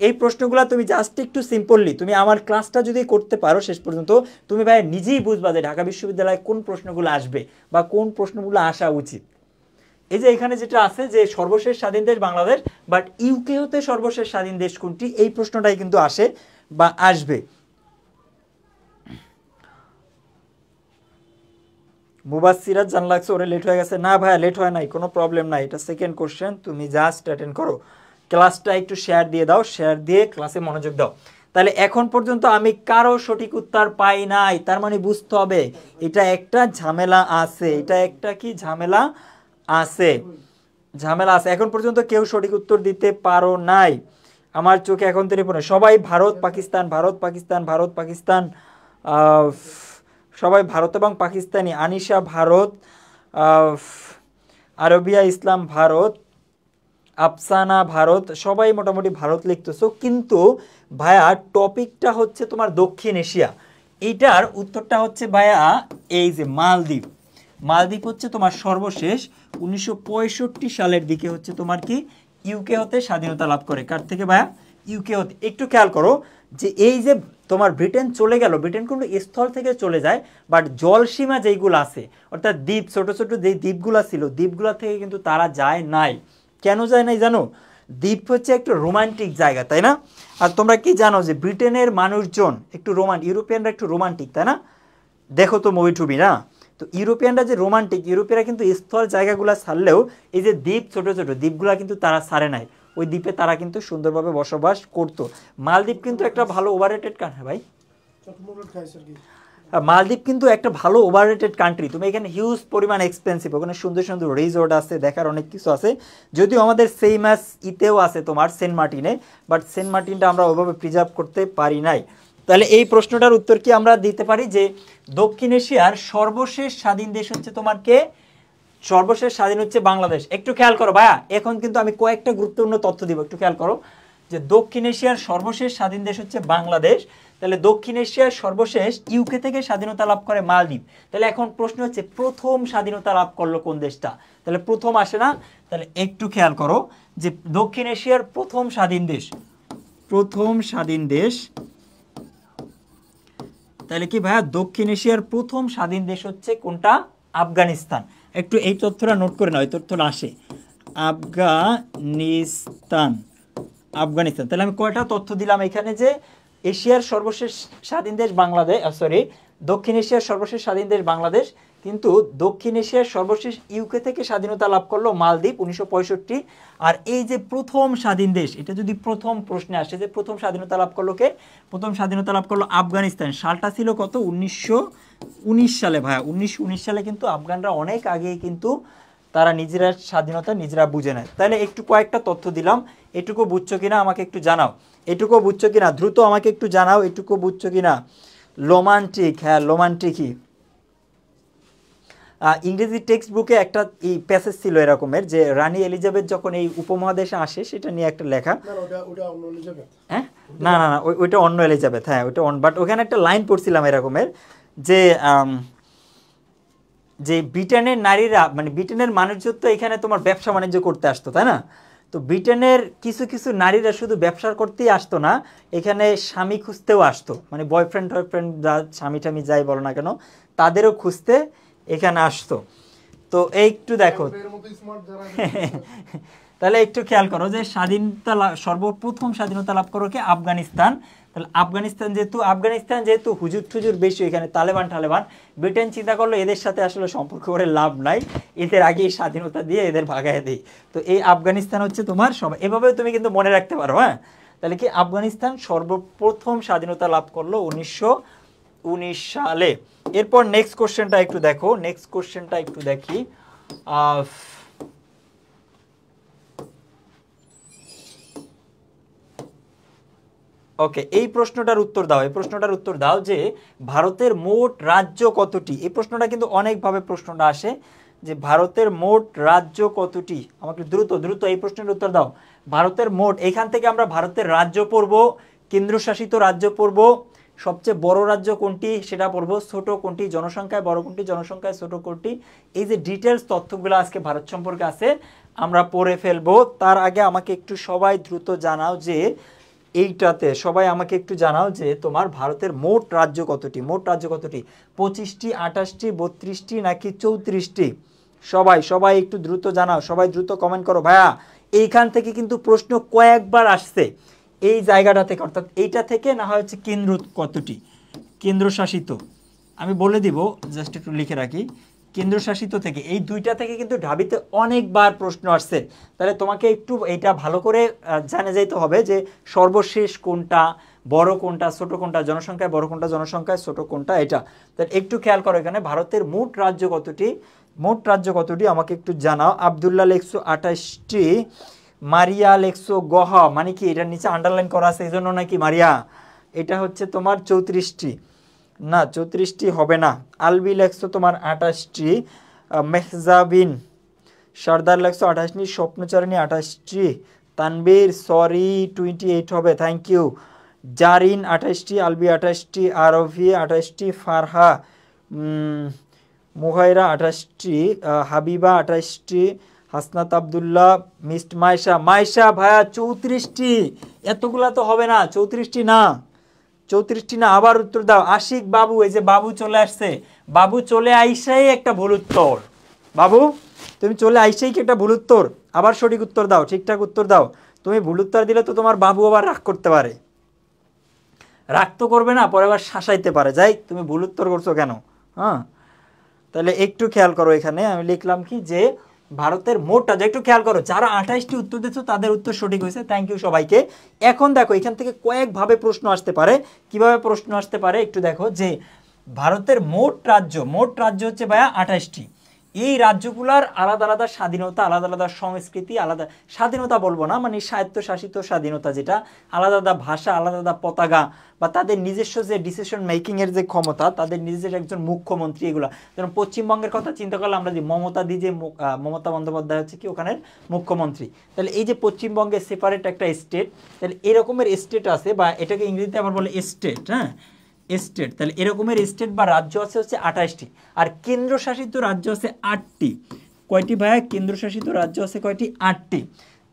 এই প্রশ্নগুলো তুমি জাস্ট একটু সিম্পললি তুমি আমার ক্লাসটা যদি করতে পারো শেষ পর্যন্ত, তুমি ভাই নিজেই বুঝবা যে ঢাকা বিশ্ববিদ্যালয়ে কোন প্রশ্নগুলো আসবে বা কোন প্রশ্নগুলো আসা উচিত। এই যে এখানে যেটা আছে যে সর্বশেষ স্বাধীন দেশ বাংলাদেশ, বাট ইউকে হতে সর্বশেষ স্বাধীন দেশ কোনটি, এই প্রশ্নটাই কিন্তু আসে বা আসবে। মুবাসসিরাত জান লাগছে ওরে লেট হয়ে গেছে, না ভাইয়া লেট হয় নাই, কোনো প্রবলেম নাই, এটা সেকেন্ড কোশ্চেন, তুমি জাস্ট অ্যাটেন্ড করো। ক্লাসটা একটু শেয়ার দিয়ে দাও, শেয়ার দিয়ে ক্লাসে মনোযোগ দাও। তাহলে এখন পর্যন্ত আমি কারো সঠিক উত্তর পাই নাই, তার মানে বুঝতে হবে এটা একটা ঝামেলা আছে, এটা একটা কি ঝামেলা আছে, ঝামেলা আছে। এখন পর্যন্ত কেউ সঠিক উত্তর দিতে পারো নাই আমার চোখে এখন থেকে পড়ে, সবাই ভারত পাকিস্তান ভারত পাকিস্তান ভারত পাকিস্তান, সবাই ভারত এবং পাকিস্তানি। আনিশা ভারত, আরবিয়া ইসলাম ভারত, আফসানা ভারত, সবাই মোটামুটি ভারত লিখতেছো, কিন্তু ভাইয়া টপিকটা হচ্ছে তোমার দক্ষিণ এশিয়া। এইটার উত্তরটা হচ্ছে ভাইয়া এই যে মালদ্বীপ। মালদ্বীপ হচ্ছে তোমার সর্বশেষ 1965 সালের দিকে হচ্ছে তোমার কি ইউকে হতে স্বাধীনতা লাভ করে। কার থেকে ভাইয়া? ইউকে হতে। একটু খেয়াল করো যে এই যে তোমার ব্রিটেন চলে গেল, ব্রিটেন কিন্তু স্থল থেকে চলে যায়, বাট জলসীমা যেইগুলো আছে অর্থাৎ দ্বীপ, ছোট ছোট যেই দ্বীপগুলো ছিল দ্বীপগুলা থেকে কিন্তু তারা যায় নাই। কেন যায় নাই জানো? দ্বীপ হচ্ছে একটু রোমান্টিক জায়গা, তাই না? আর তোমরা কি জানো যে ব্রিটেনের মানুষজন একটু ইউরোপিয়ানরা একটু রোমান্টিক, তাই না? দেখো তো মুভি টুবি না, তো ইউরোপিয়ানরা যে রোমান্টিক, ইউরোপিয়ানরা কিন্তু স্থল জায়গাগুলো ছাড়লেও এই যে দ্বীপ ছোট ছোট দ্বীপগুলা কিন্তু তারা ছাড়ে নাই, ওই দ্বীপে তারা কিন্তু সুন্দরভাবে বসবাস করতো। মালদ্বীপ কিন্তু একটা ভালো ওভাররেটেড কান্ট্রি ভাই, মালদ্বীপ কিন্তু একটা ভালো ওভাররেটেড কান্ট্রি। তুমি এখানে হিউজ পরিমাণ এক্সপেন্সিভ, ওখানে সুন্দর সুন্দর রিসোর্ট আছে, দেখার অনেক কিছু আছে, যদিও আমাদের সেম অ্যাজ ইতেও আছে তোমার সেন্ট মার্টিনে, বাট সেন্ট মার্টিনটা আমরা ওইভাবে প্রিজার্ভ করতে পারি নাই। তাহলে এই প্রশ্নটার উত্তর কি আমরা দিতে পারি যে দক্ষিণ এশিয়ার সর্বশেষ স্বাধীন দেশ হচ্ছে তোমার কে? সর্বশেষ স্বাধীন হচ্ছে বাংলাদেশ। একটু খেয়াল করো ভাইয়া, এখন কিন্তু আমি কয়েকটা গুরুত্বপূর্ণ তথ্য দিব, একটু খেয়াল করো যে দক্ষিণ এশিয়ার সর্বশেষ স্বাধীন দেশ হচ্ছে বাংলাদেশ, তাহলে দক্ষিণ এশিয়ার সর্বশেষ ইউকে থেকে স্বাধীনতা লাভ করে মালদ্বীপ। তাহলে এখন প্রশ্ন হচ্ছে প্রথম স্বাধীনতা লাভ করলো কোন দেশটা? তাহলে প্রথম আসে না, তাহলে একটু খেয়াল করো যে দক্ষিণ এশিয়ার প্রথম স্বাধীন দেশ, প্রথম স্বাধীন দেশ, তাহলে কি ভাইয়া দক্ষিণ এশিয়ার প্রথম স্বাধীন দেশ হচ্ছে কোনটা? আফগানিস্তান। একটু এই তথ্যটা নোট করে নাও, এই তথ্যটা আসে আফগানিস্তান, আফগানিস্তান। তাহলে আমি কয়টা তথ্য দিলাম এখানে, যে এশিয়ার সর্বশেষ স্বাধীন দেশ বাংলাদেশ, দক্ষিণ এশিয়ার সর্বশেষ স্বাধীন দেশ বাংলাদেশ, কিন্তু দক্ষিণ এশিয়ার সর্বশেষ ইউকে থেকে স্বাধীনতা লাভ করলো মালদ্বীপ 1965। আর এই যে প্রথম স্বাধীন দেশ, এটা যদি প্রথম প্রশ্নে আসে যে প্রথম স্বাধীনতা লাভ করলো কে? প্রথম স্বাধীনতা লাভ করলো আফগানিস্তান। সালটা ছিল কত? সালে ভাইয়া 1919 সালে কিন্তু আফগানরা অনেক আগেই কিন্তু তারা নিজেরা স্বাধীনতা নিজেরা বুঝে নেয়। তাহলে একটু কয়েকটা তথ্য দিলাম, এটুকু বুঝছো কিনা আমাকে একটু জানাও, এটুকু বুঝছো কিনা দ্রুত আমাকে একটু জানাও, এটুকু বুঝছো কিনা। লোমান্টিক, হ্যাঁ লোমান্টিকই। ইংরেজি টেক্সট বুকে একটা এই প্যাসেজ ছিল এরকমের যে রানী এলিজাবেথ যখন এই উপমহাদেশে আসে সেটা নিয়ে একটা লেখা। হ্যাঁ না না না ওইটা অন্য এলিজাবেথ, হ্যাঁ ওইটা বাট ওখানে একটা লাইন পড়ছিলাম এরকমের যে যে ব্রিটেনের নারীরা মানে ব্রিটেনের মানুষজন তো এখানে তোমার ব্যবসা বাণিজ্য করতে আসতো তাই না, তো ব্রিটেনের কিছু কিছু নারীরা শুধু ব্যবসা করতেই আসতো না, এখানে স্বামী খুঁজতেও আসতো, মানে বয়ফ্রেন্ড টয়ফ্রেন্ড যা স্বামী টামি যাই বলো না কেন তাদেরও খুঁজতে এখানে আসতো। তো এই একটু দেখো তাহলে একটু খেয়াল করো যে স্বাধীনতা সর্বপ্রথম স্বাধীনতা লাভ করো কে আফগানিস্তান। তাহলে আফগানিস্তান যেহেতু হুজুর টুজুর বেশি, এখানে তালেবান ব্রিটেন চিন্তা করলো এদের সাথে আসলে সম্পর্ক করে লাভ নাই, এদের আগেই স্বাধীনতা দিয়ে এদের ভাগায় দিই। তো এই আফগানিস্তান হচ্ছে তোমার সবাই এভাবে তুমি কিন্তু মনে রাখতে পারো। হ্যাঁ তাহলে কি আফগানিস্তান সর্বপ্রথম স্বাধীনতা লাভ করলো 1919 সালে। এরপর নেক্সট কোশ্চেনটা একটু দেখো, নেক্সট কোশ্চেনটা একটু দেখি। ওকে এই প্রশ্নটার উত্তর দাও, এই প্রশ্নটার উত্তর দাও যে ভারতের মোট রাজ্য কতটি। এই প্রশ্নটা কিন্তু অনেকভাবে প্রশ্নটা আসে যে ভারতের মোট রাজ্য কতটি, আমাকে দ্রুত দ্রুত এই প্রশ্নের উত্তর দাও। ভারতের মোট, এখান থেকে আমরা ভারতের রাজ্য পড়বো, কেন্দ্রশাসিত রাজ্য পড়বো, সবচেয়ে বড় রাজ্য কোনটি সেটা পড়বো, ছোট কোনটি, জনসংখ্যায় বড় কোনটি, জনসংখ্যায় ছোট কোনটি, এই যে ডিটেলস তথ্যগুলো আজকে ভারত সম্পর্কে আছে আমরা পড়ে ফেলবো। তার আগে আমাকে একটু সবাই দ্রুত জানাও যে এইটাতে সবাই আমাকে একটু জানাও যে তোমার ভারতের মোট রাজ্য কতটি, মোট রাজ্য কতটি, 25টি, 28টি, 32টি নাকি 34টি? সবাই সবাই একটু দ্রুত জানাও, সবাই দ্রুত কমেন্ট করো। ভাইয়া এইখান থেকে কিন্তু প্রশ্ন কয়েকবার আসছে এই জায়গাটা থেকে, অর্থাৎ এইটা থেকে না হয় হচ্ছে কেন্দ্র কতটি, কেন্দ্রশাসিত আমি বলে দিব, জাস্ট একটু লিখে রাখি, কেন্দ্রশাসিত থেকে এই দুইটা থেকে কিন্তু ঢাবিতে অনেকবার প্রশ্ন আসছে। তাহলে তোমাকে একটু এইটা ভালো করে জানে যাইতে হবে যে সর্বশেষ কোনটা, বড় কোনটা, ছোট কোনটা, জনসংখ্যায় বড় কোনটা, জনসংখ্যায় ছোট কোনটা, এটা তাহলে একটু খেয়াল করো। এখানে ভারতের মোট রাজ্য কতটি, মোট রাজ্য কতটি আমাকে একটু জানাও। আবদুল্লাহ লেখছো 28টি, মারিয়া লেখছো গহ মানে কি এটার নিচে আন্ডারলাইন করা আছে এই জন্য নাকি মারিয়া, এটা হচ্ছে তোমার 34টি, না 34টি হবে না। আলবি লেখছো তোমার 28টি, মেহজাবিন সর্দার লেখছো 28টি, স্বপ্নচারিণী 28টি, তানবীর সরি 28 হবে, থ্যাংক ইউ। জারিন 28টি, আলবি 28টি, আরভি 28টি, ফারহা মুহাইরা 28টি, হাবিবা 28টি, হাসনাত আবদুল্লাহ, মিস্ট মাইশা ভাইয়া 34টি, এতগুলা তো হবে না, 34টি না, 34টি না, আবার উত্তর দাও। আশিক বাবু, এই যে বাবু চলে আসছে, বাবু চলে আইসাই একটা ভুল উত্তর, বাবু তুমি চলে আইসাই কি একটা ভুল উত্তর, আবার সঠিক উত্তর দাও, ঠিকঠাক উত্তর দাও। তুমি ভুল উত্তর দিলে তো তোমার বাবু আবার রাগ করতে পারে, রাগ তো করবে না, পরে আবার শাসাইতে পারে, যাই তুমি ভুল উত্তর করছো কেন। হ্যাঁ তাহলে একটু খেয়াল করো, এখানে আমি লিখলাম কি যে ভারতের মোটটা, যে একটু খেয়াল করো যারা 28টি উত্তর দিচ্ছ তাদের উত্তর সঠিক হয়েছে, থ্যাংক ইউ সবাইকে। এখন দেখো এখান থেকে কয়েকভাবে প্রশ্ন আসতে পারে, কিভাবে প্রশ্ন আসতে পারে একটু দেখো যে ভারতের মোট রাজ্য হচ্ছে ভাইয়া 28টি, এই রাজ্যগুলার আলাদা আলাদা স্বাধীনতা, আলাদা আলাদা সংস্কৃতি, আলাদা স্বাধীনতা বলবো না মানে স্বায়ত্তশাসিত স্বাধীনতা, যেটা আলাদা আলাদা ভাষা, আলাদা আলাদা পতাকা, বা তাদের নিজস্ব যে ডিসিশন মেকিং এর যে ক্ষমতা, তাদের নিজের একজন মুখ্যমন্ত্রী, এগুলা যেমন পশ্চিমবঙ্গের কথা চিন্তা করলে আমরা যে মমতা বন্দ্যোপাধ্যায় হচ্ছে কি ওখানের মুখ্যমন্ত্রী, তাহলে এই যে পশ্চিমবঙ্গে সেপারেট একটা স্টেট, তাহলে এরকমের স্টেট আছে, বা এটাকে ইংরেজিতে আবার বলে স্টেট, হ্যাঁ স্টেট, তাহলে এরকমের স্টেট বা রাজ্য আছে হচ্ছে 28টি, আর কেন্দ্রশাসিত রাজ্য আছে 8টি। কয়টি ভাইয়া, কেন্দ্রশাসিত রাজ্য আছে কয়টি, 8টি।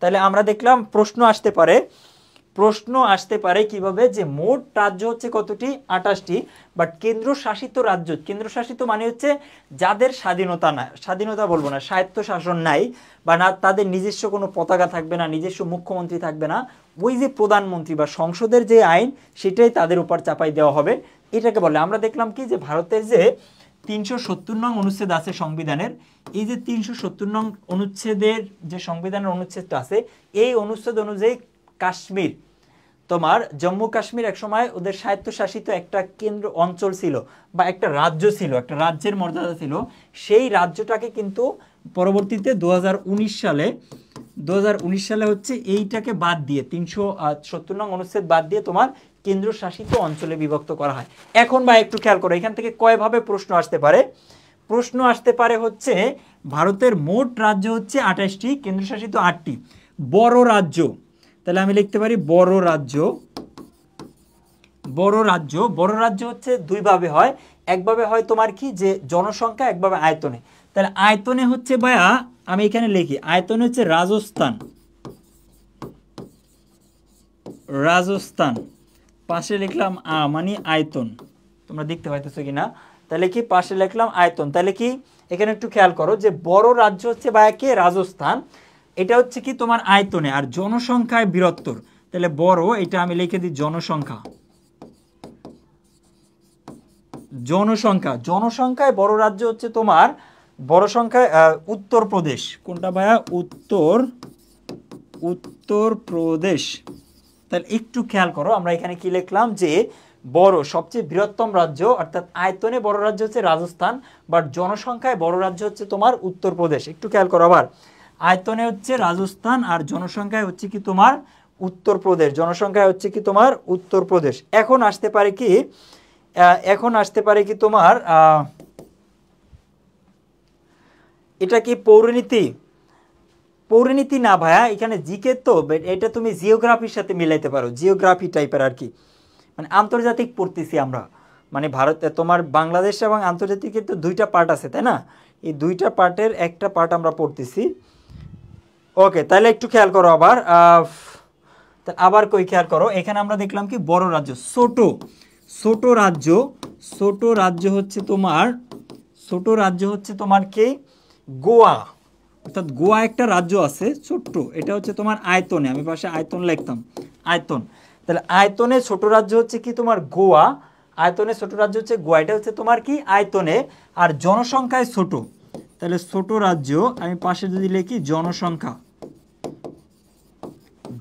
তাহলে আমরা দেখলাম প্রশ্ন আসতে পারে কিভাবে যে মোট রাজ্য হচ্ছে কতটি, 28টি, বাট কেন্দ্রশাসিত রাজ্য, কেন্দ্রশাসিত মানে হচ্ছে যাদের স্বাধীনতা না, স্বাধীনতা বলবো না, স্বায়ত্ত শাসন নাই, বা না তাদের নিজস্ব কোনো পতাকা থাকবে না, নিজস্ব মুখ্যমন্ত্রী থাকবে না, ওই যে প্রধানমন্ত্রী বা সংসদের যে আইন সেটাই তাদের উপর চাপাই দেওয়া হবে, এটাকে বলে। আমরা দেখলাম কি যে ভারতের যে 370 নং অনুচ্ছেদ আছে সংবিধানের, এই যে 370 নং অনুচ্ছেদের যে সংবিধানের অনুচ্ছেদটা আছে, এই অনুচ্ছেদ অনুযায়ী তোমার জম্মু কাশ্মীর একসময় ওদের স্বায়ত্তশাসিত একটা কেন্দ্র অঞ্চল ছিল বা একটা রাজ্য ছিল, একটা রাজ্যের মর্যাদা ছিল। সেই রাজ্যটাকে কিন্তু পরবর্তীতে 2019 সালে হচ্ছে এইটাকে বাদ দিয়ে 370 নং অনুচ্ছেদ বাদ দিয়ে তোমার কেন্দ্রশাসিত অঞ্চলে বিভক্ত করা হয়। এখন বা একটু খেয়াল করো, এখান থেকে কয়ভাবে প্রশ্ন আসতে পারে। প্রশ্ন আসতে পারে হচ্ছে ভারতের মোট রাজ্য হচ্ছে 28টি, কেন্দ্রশাসিত 8টি। বড় রাজ্য, তাহলে আমি লিখতে পারি বড় রাজ্য। বড় রাজ্য, বড় রাজ্য হচ্ছে দুইভাবে হয়, একভাবে হয় তোমার কি যে জনসংখ্যা, একভাবে আয়তনে। তাহলে আয়তনে হচ্ছে ভাইয়া আমি এখানে লিখি, আয়তনে হচ্ছে রাজস্থান, রাজস্থান পাশে লিখলাম মানে আয়তন, তোমরা দেখতে পাইতেছো কিনা, তাহলে কি পাশে লিখলাম আয়তন। তাহলে কি এখানে একটু খেয়াল করো যে বড় রাজ্য হচ্ছে ভাইয়া কে রাজস্থান, এটা হচ্ছে কি তোমার আয়তনে, আর জনসংখ্যায় বৃহত্তর। তাহলে বড়, এটা আমি লিখে দিই জনসংখ্যা, জনসংখ্যা, জনসংখ্যায় বড় রাজ্য হচ্ছে তোমার বড় সংখ্যায় উত্তরপ্রদেশ। কোনটা ভাইয়া? উত্তরপ্রদেশ। তাহলে একটু খেয়াল করো, আমরা এখানে কি লিখলাম যে বড় সবচেয়ে বৃহত্তম রাজ্য অর্থাৎ আয়তনে বড় রাজ্য হচ্ছে রাজস্থান, বাট জনসংখ্যায় বড় রাজ্য হচ্ছে তোমার উত্তরপ্রদেশ। একটু খেয়াল করো, আবার আয়তনে হচ্ছে রাজস্থান আর জনসংখ্যায় হচ্ছে কি তোমার উত্তরপ্রদেশ, জনসংখ্যায় হচ্ছে কি তোমার উত্তরপ্রদেশ। এখন আসতে পারে কি, এখন আসতে পারে কি তোমার এটা কি পৌরনীতি? পৌরনীতি না ভাইয়া, এখানে জিকে তো, এটা তুমি জিওগ্রাফির সাথে মিলাইতে পারো, জিওগ্রাফি টাইপের আর কি, মানে আন্তর্জাতিক পড়তেছি আমরা, মানে ভারতে তোমার বাংলাদেশ এবং আন্তর্জাতিকের তো দুইটা পার্ট আছে তাই না, এই দুইটা পার্টের একটা পার্ট আমরা পড়তেছি। ওকে, তাহলে একটু খেয়াল করো আবার, আবার কই খেয়াল করো, এখানে আমরা দেখলাম কি বড় রাজ্য, ছোট রাজ্য, ছোট রাজ্য হচ্ছে তোমার, ছোট রাজ্য হচ্ছে তোমার কি গোয়া, অর্থাৎ গোয়া একটা রাজ্য আছে ছোট্ট, এটা হচ্ছে তোমার আয়তনে, আমি পাশে আয়তন লিখতাম, আয়তন। তাহলে আয়তনে ছোট রাজ্য হচ্ছে কি তোমার গোয়া, আয়তনে ছোট রাজ্য হচ্ছে গোয়া, এটা হচ্ছে তোমার কি আয়তনে, আর জনসংখ্যায় ছোট, তাহলে ছোট রাজ্য আমি পাশে যদি লিখি জনসংখ্যা,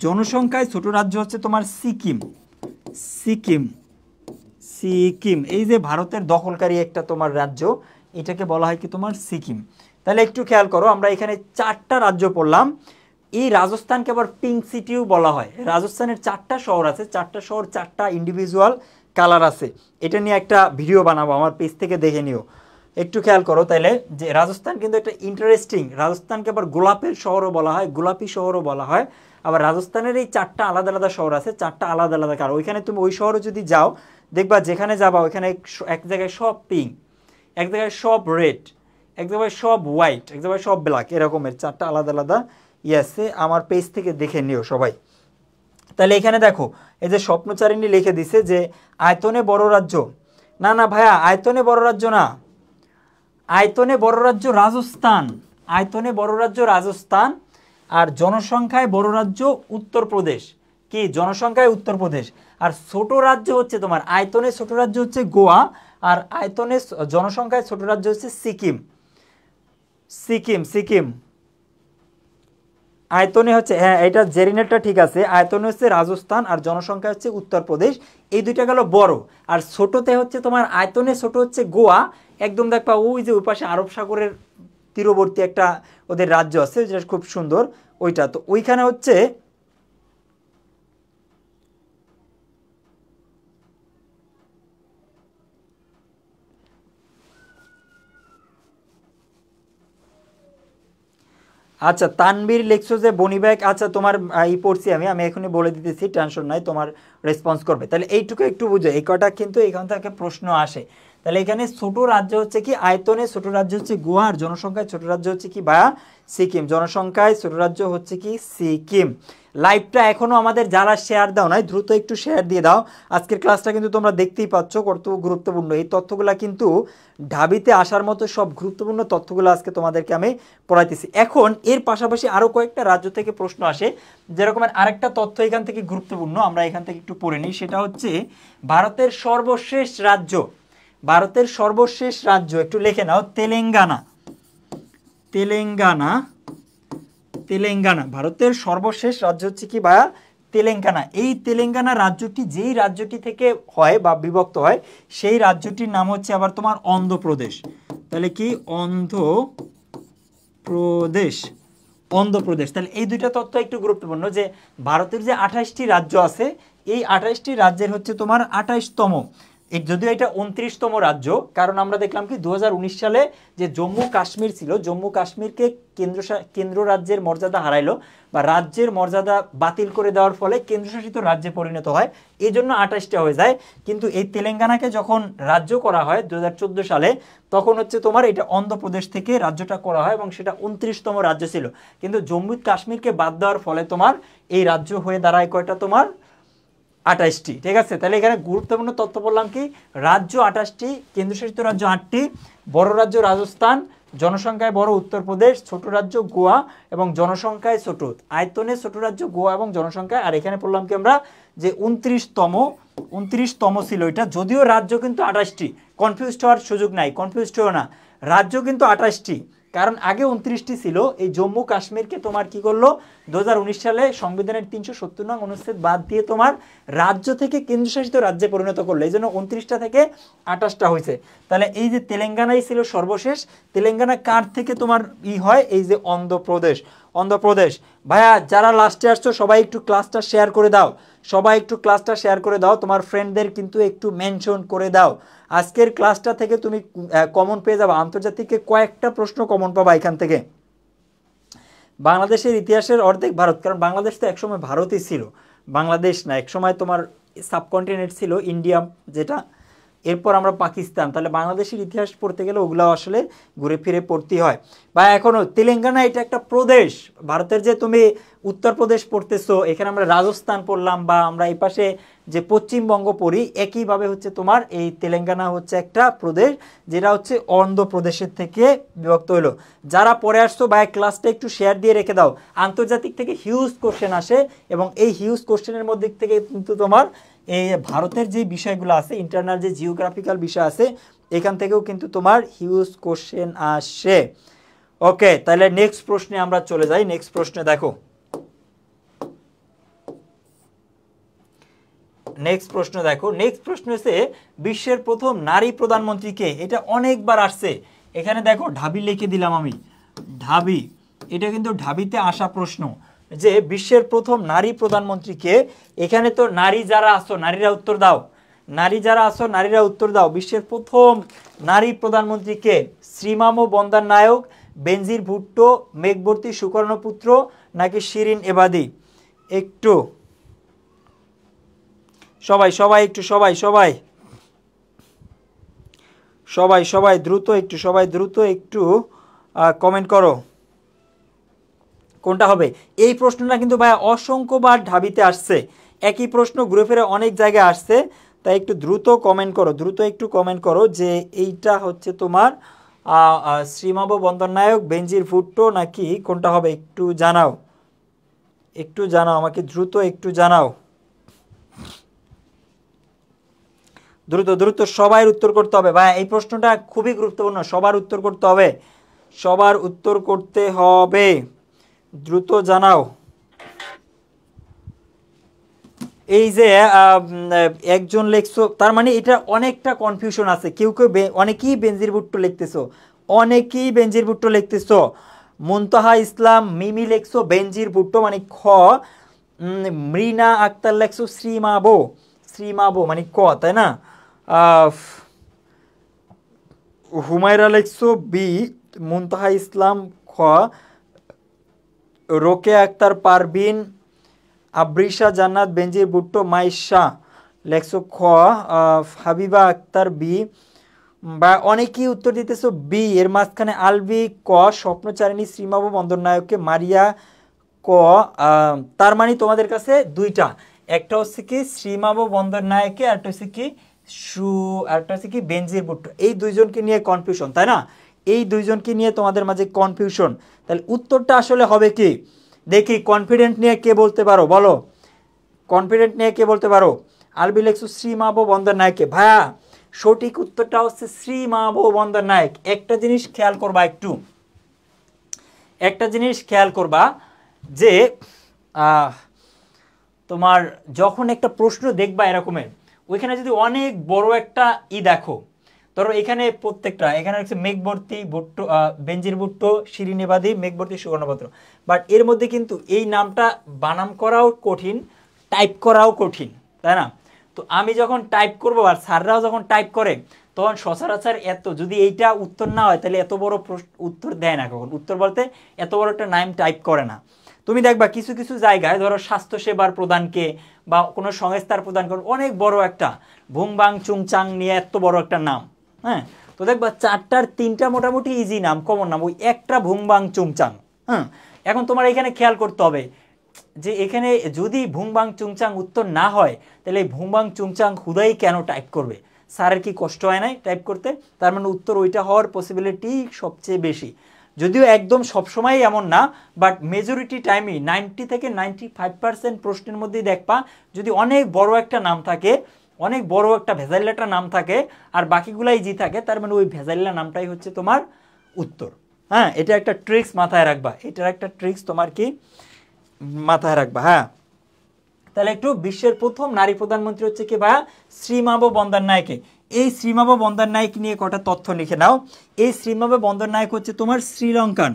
জনসংখ্যায় ছোট রাজ্য হচ্ছে তোমার সিকিম, সিকিম, সিকিম, এই যে ভারতের দখলকারী একটা তোমার রাজ্য, এটাকে বলা হয় কি তোমার সিকিম। তাহলে একটু খেয়াল করো, আমরা এখানে 4টা রাজ্য পড়লাম। এই রাজস্থানকে আবার পিঙ্ক সিটিও বলা হয়, রাজস্থানের 4টা শহর আছে, 4টা শহর 4টা ইন্ডিভিজুয়াল কালার আছে, এটা নিয়ে একটা ভিডিও বানাবো, আমার পেজ থেকে দেখে নিও। একটু খেয়াল করো তাহলে যে রাজস্থান কিন্তু একটা ইন্টারেস্টিং, রাজস্থানকে আবার গোলাপের শহরও বলা হয়, গোলাপি শহরও বলা হয়। আবার রাজস্থানের এই 4টা আলাদা আলাদা শহর আছে, 4টা আলাদা আলাদা কালার, ওইখানে তুমি ওই শহরে যদি যাও দেখবা যেখানে যাবা ওইখানে এক জায়গায় সব পিঙ্ক, এক জায়গায় সব রেড, এক জায়গায় সব হোয়াইট, এক জায়গায় সব ব্ল্যাক, এরকমের 4টা আলাদা আলাদা আছে, আমার পেজ থেকে দেখে নিও সবাই। তাহলে এখানে দেখো এই যে স্বপ্নচারিণী লিখে দিছে যে আয়তনে বড় রাজ্য, না না ভাইয়া আয়তনে বড় রাজ্য না, আয়তনে বড় রাজ্য রাজস্থান, আয়তনে বড় রাজ্য রাজস্থান, আর জনসংখ্যায় বড় রাজ্য উত্তরপ্রদেশ, কি জনসংখ্যায় উত্তরপ্রদেশ। আর ছোট রাজ্য হচ্ছে তোমার আয়তনে ছোট রাজ্য হচ্ছে গোয়া, আর আয়তনে জনসংখ্যায় ছোট রাজ্য হচ্ছে সিকিম, সিকিম, সিকিম। আয়তনে হচ্ছে, হ্যাঁ এটা জেরিনেটটা ঠিক আছে, আয়তনে হচ্ছে রাজস্থান আর জনসংখ্যা হচ্ছে উত্তরপ্রদেশ, এই দুইটা গেল বড়। আর ছোটতে হচ্ছে তোমার আয়তনে ছোট হচ্ছে গোয়া, একদম দেখবা ওই যে ওই পাশে আরব সাগরের তীরবর্তী একটা ওদের রাজ্য আছে যেটা খুব সুন্দর, ওইটা তো ওইখানে হচ্ছে। আচ্ছা তানবীর লিখছো যে বনিব্যাগ, আচ্ছা তোমার পড়ছি আমি আমি এখনই বলে দিতেছি, টেনশন নাই, তোমার রেসপন্স করবে। তাহলে এইটুকু একটু বুঝো, এই কটা কিন্তু এখান থেকে প্রশ্ন আসে। তাহলে এখানে ছোট রাজ্য হচ্ছে কি আয়তনে ছোট রাজ্য হচ্ছে গোয়া, আর জনসংখ্যায় ছোট রাজ্য হচ্ছে কি বা সিকিম, জনসংখ্যায় ছোট রাজ্য হচ্ছে কি সিকিম। লাইভটা এখনো আমাদের যারা শেয়ার দাও নাই দ্রুত একটু শেয়ার দিয়ে দাও। আজকের ক্লাসটা কিন্তু তোমরা দেখতেই পাচ্ছ কত গুরুত্বপূর্ণ, এই তথ্যগুলো কিন্তু ঢাবিতে আসার মতো সব গুরুত্বপূর্ণ তথ্যগুলো আজকে তোমাদেরকে আমি পড়াইতেছি। এখন এর পাশাপাশি আরও কয়েকটা রাজ্য থেকে প্রশ্ন আসে, যেরকম আরেকটা তথ্য এখান থেকে গুরুত্বপূর্ণ, আমরা এখান থেকে একটু পড়ে নিই। সেটা হচ্ছে ভারতের সর্বশেষ রাজ্য, ভারতের সর্বশেষ রাজ্য একটু লিখে নাও তেলেঙ্গানা, তেলেঙ্গানা, তেলেঙ্গানা। ভারতের সর্বশেষ রাজ্য হচ্ছে কি ভাইয়া তেলেঙ্গানা। এই তেলেঙ্গানা রাজ্যটি যেই রাজ্যটি থেকে হয় বা বিভক্ত হয় সেই রাজ্যটির নাম হচ্ছে আবার তোমার অন্ধ্রপ্রদেশ। তাহলে কি অন্ধ্রপ্রদেশ, অন্ধ্রপ্রদেশ। তাহলে এই দুইটা তথ্য একটু গুরুত্বপূর্ণ যে ভারতের যে 28টি রাজ্য আছে এই 28টি রাজ্যের হচ্ছে তোমার 28তম, যদিও এটা 29তম রাজ্য, কারণ আমরা দেখলাম কি 2019 সালে যে জম্মু কাশ্মীর ছিল, জম্মু কাশ্মীরকে কেন্দ্র রাজ্যের মর্যাদা হারাইলো বা রাজ্যের মর্যাদা বাতিল করে দেওয়ার ফলে কেন্দ্রশাসিত রাজ্যে পরিণত হয়, এই জন্য 28টা হয়ে যায়। কিন্তু এই তেলেঙ্গানাকে যখন রাজ্য করা হয় 2014 সালে, তখন হচ্ছে তোমার এটা অন্ধ্রপ্রদেশ থেকে রাজ্যটা করা হয় এবং সেটা 29তম রাজ্য ছিল। কিন্তু জম্মু কাশ্মীরকে বাদ দেওয়ার ফলে তোমার এই রাজ্য হয়ে দাঁড়ায় কয়টা তোমার 28টি। ঠিক আছে, তাহলে এখানে গুরুত্বপূর্ণ তথ্য বললাম কি রাজ্য 28টি, কেন্দ্রশাসিত রাজ্য 8টি, বড় রাজ্য রাজস্থান, জনসংখ্যায় বড় উত্তরপ্রদেশ, ছোট রাজ্য গোয়া এবং জনসংখ্যায় ছোট, আয়তনে ছোট রাজ্য গোয়া এবং জনসংখ্যায়। আর এখানে বললাম কি আমরা যে 29তম ছিল এটা, যদিও রাজ্য কিন্তু 28টি, কনফিউজ হওয়ার সুযোগ নাই, কনফিউজ হও না, রাজ্য কিন্তু 28টি, কারণ আগে 29টি ছিল। এই জম্মু কাশ্মীরকে তোমার কি করলো 2019 সালে সংবিধানের 370 নং অনুচ্ছেদ বাদ দিয়ে তোমার রাজ্য থেকে কেন্দ্রশাসিত রাজ্যে পরিণত করলো, এই জন্য 29টা থেকে 28টা হয়েছে। তাহলে এই যে তেলেঙ্গানাই ছিল সর্বশেষ, তেলেঙ্গানা কার থেকে তোমার হয় এই যে অন্ধ্রপ্রদেশ, অন্ধ্রপ্রদেশ। ভাইয়া যারা লাস্টে আসছো সবাই একটু ক্লাসটা শেয়ার করে দাও, সবাই একটু ক্লাসটা শেয়ার করে দাও, তোমার ফ্রেন্ডদের কিন্তু একটু মেনশন করে দাও। আজকের ক্লাসটা থেকে তুমি কমন পেয়ে যাবে, আন্তর্জাতিকে কয়েকটা প্রশ্ন কমন পাবা এখান থেকে। বাংলাদেশের ইতিহাসের অর্ধেক ভারত, কারণ বাংলাদেশ তো একসময় ভারতই ছিল, বাংলাদেশ না, একসময় তোমার সাবকন্টিনেন্ট ছিল ইন্ডিয়া যেটা, এরপর আমরা পাকিস্তান। তাহলে বাংলাদেশের ইতিহাস পড়তে গেলে ওগুলো আসলে ঘুরে ফিরে পড়তে হয়। বা এখনও তেলেঙ্গানা এটা একটা প্রদেশ, ভারতের যে তুমি উত্তরপ্রদেশ পড়তেছো, এখানে আমরা রাজস্থান পড়লাম বা আমরা এই পাশে যে পশ্চিমবঙ্গ পড়ি, একইভাবে হচ্ছে তোমার এই তেলেঙ্গানা হচ্ছে একটা প্রদেশ, যেটা হচ্ছে অন্ধ্রপ্রদেশের থেকে বিভক্ত হলো। যারা পড়ে আসছো বা ক্লাসটা একটু শেয়ার দিয়ে রেখে দাও, আন্তর্জাতিক থেকে হিউজ কোশ্চেন আসে এবং এই হিউজ কোশ্চেনের মধ্যে থেকে কিন্তু তোমার এই ভারতের যে বিষয়গুলো আছে, ইন্টারনাল যে জিওগ্রাফিক্যাল বিষয় আছে, এখান থেকেও কিন্তু তোমার হিউজ কোশ্চেন আসে। ওকে, তাহলে নেক্সট প্রশ্নে আমরা চলে যাই। নেক্সট প্রশ্নে দেখো, নেক্সট প্রশ্ন হচ্ছে বিশ্বের প্রথম নারী প্রধানমন্ত্রী কে? এটা অনেকবার আসছে, এখানে দেখো ঢাবি লিখে দিলাম আমি, ঢাবি, এটা কিন্তু ঢাবিতে আসা প্রশ্ন যে বিশ্বের প্রথম নারী প্রধানমন্ত্রী কে। এখানে তো নারী যারা আছো নারীরা উত্তর দাও, নারী যারা আছো নারীরা উত্তর দাও। বিশ্বের প্রথম নারী প্রধানমন্ত্রী কে? শ্রীমামো বন্দ্যোপাধ্যায়, বেনজির ভুট্টো, মেঘবর্তী সুকর্ণপুত্র নাকি শিরিন এবাদি? একটু সবাই সবাই একটু সবাই সবাই সবাই সবাই দ্রুত একটু, সবাই দ্রুত একটু কমেন্ট করো কোনটা হবে। এই প্রশ্নটা কিন্তু ভাই অসংখ্যবার ঢাবিতে আসছে, একই প্রশ্ন ঘুরে ফিরে অনেক জায়গায় আসছে, তাই একটু দ্রুত কমেন্ট করো, দ্রুত একটু কমেন্ট করো যে এইটা হচ্ছে তোমার শ্রীমাভো বন্দ্যোপাধ্যায়, বেনজির ভুট্টো নাকি কোনটা হবে, একটু জানাও, একটু জানাও আমাকে, দ্রুত একটু জানাও, দ্রুত দ্রুত সবাই উত্তর করতে হবে ভাই, এই প্রশ্নটা খুবই গুরুত্বপূর্ণ, সবার উত্তর করতে হবে, সবার উত্তর করতে হবে, দ্রুত জানাও। এই যে একজন লেখছো, তার মানে এটা অনেকটা কনফিউশন আছে, কেউ কেউ অনেকেই বেনজির ভুট্টো লিখতেছো, অনেকেই বেনজির ভুট্টো লিখতেছো। মুনতাহা ইসলাম মিমি লেখছো বেনজির ভুট্টো মানে খ, মৃণা আক্তার লেখছো শ্রীমাভো, শ্রীমাভো মানে ক, তাই না? হুমায়রা লেখছো বি, মুনতাহা ইসলাম খ, রোকে আক্তার পারবিন, আবরিশা জান্নাত, বেনজির ভুট্টো, মাইশা লেখছো খ, হাবিবা আক্তার বি, বা অনেকেই উত্তর দিতেছো বি, এর মাঝখানে আলবি ক, স্বপ্নচারিণী শ্রীমাভো বন্দ্যোপাধ্যায়কে মারিয়া ক। তার মানে তোমাদের কাছে দুইটা, একটা হচ্ছে কি শ্রীমাভো বন্দ্যোপাধ্যায়কে, আরেকটা হচ্ছে কি আরেকটা হচ্ছে কি বেনজির ভুট্টো, এই দুইজনকে নিয়ে কনফিউশন, তাই না? এই দুইজনকে নিয়ে তোমাদের মাঝে কনফিউশন, তাহলে উত্তরটা আসলে হবে কি? দেখি কনফিডেন্ট নিয়ে কে বলতে পারো, বলো কনফিডেন্ট নিয়ে কে বলতে পারো। আলবি লেখছো শ্রীমাভো বন্দ্যোপাধ্যায়কে, ভাইয়া সঠিক উত্তরটা হচ্ছে শ্রীমাভো বন্দ্যোপাধ্যায়। একটা জিনিস খেয়াল করবা, একটু একটা জিনিস খেয়াল করবা যে তোমার যখন একটা প্রশ্ন দেখবা এরকমের, ওইখানে যদি অনেক বড় একটা দেখো, ধরো এখানে প্রত্যেকটা, এখানে হচ্ছে মেঘবর্তী ভুট্টো, বেনজির ভুট্টো, শিরিন এবাদি, মেঘবর্তী সুবর্ণপত্র, বাট এর মধ্যে কিন্তু এই নামটা বানাম করাও কঠিন, টাইপ করাও কঠিন, তাই না? তো আমি যখন টাইপ করবো আর স্যাররাও যখন টাইপ করে, তখন সচরাচর এত যদি এইটা উত্তর না হয় তাহলে এত বড় উত্তর দেয় না, কখন উত্তর বলতে এত বড় একটা নাম টাইপ করে না। তুমি দেখবা কিছু কিছু জায়গায় ধরো স্বাস্থ্যসেবার প্রধানকে বা কোনো সংস্থার প্রধানকে অনেক বড় একটা ভুং বাং চুং চাং নিয়ে এত বড় একটা নাম, হ্যাঁ, তো দেখবা 4টার 3টা মোটামুটি ইজি নাম, কমন নাম, ওই একটা ভুং বাং চুং চাং। হ্যাঁ, এখন তোমার এখানে খেয়াল করতে হবে যে এখানে যদি ভুং বাং চুং চাং উত্তর না হয় তাহলে এই ভুং বাং চুং চাং হুদাই কেন টাইপ করবে? স্যারের কি কষ্ট হয় নাই টাইপ করতে? তার মানে উত্তর ওইটা হওয়ার পসিবিলিটি সবচেয়ে বেশি, যদিও একদম সবসময় এমন না, বাট মেজরিটি টাইমই 90 থেকে 95% প্রশ্নের মধ্যেই দেখবা যদি অনেক বড় একটা নাম থাকে, অনেক বড় একটা ভেজাইল্লাটা নাম থাকে আর বাকিগুলাই ইজি থাকে, তার মানে ওই ভেজাইল্লা নামটাই হচ্ছে তোমার উত্তর। হ্যাঁ, এটা একটা ট্রিক্স মাথায় রাখবা, এটার একটা ট্রিক্স তোমার কি মাথায় রাখবা। হ্যাঁ, তাহলে একটু বিশ্বের প্রথম নারী প্রধানমন্ত্রী হচ্ছে কি ভাইয়া? শ্রীমাভো বন্দ্যোপাধ্যায়কে। এই শ্রীমাভো বন্দ্যোপাধ্যায় নিয়ে কটা তথ্য লিখে নাও। এই শ্রীমাভো বন্দ্যোপাধ্যায় হচ্ছে তোমার শ্রীলঙ্কান,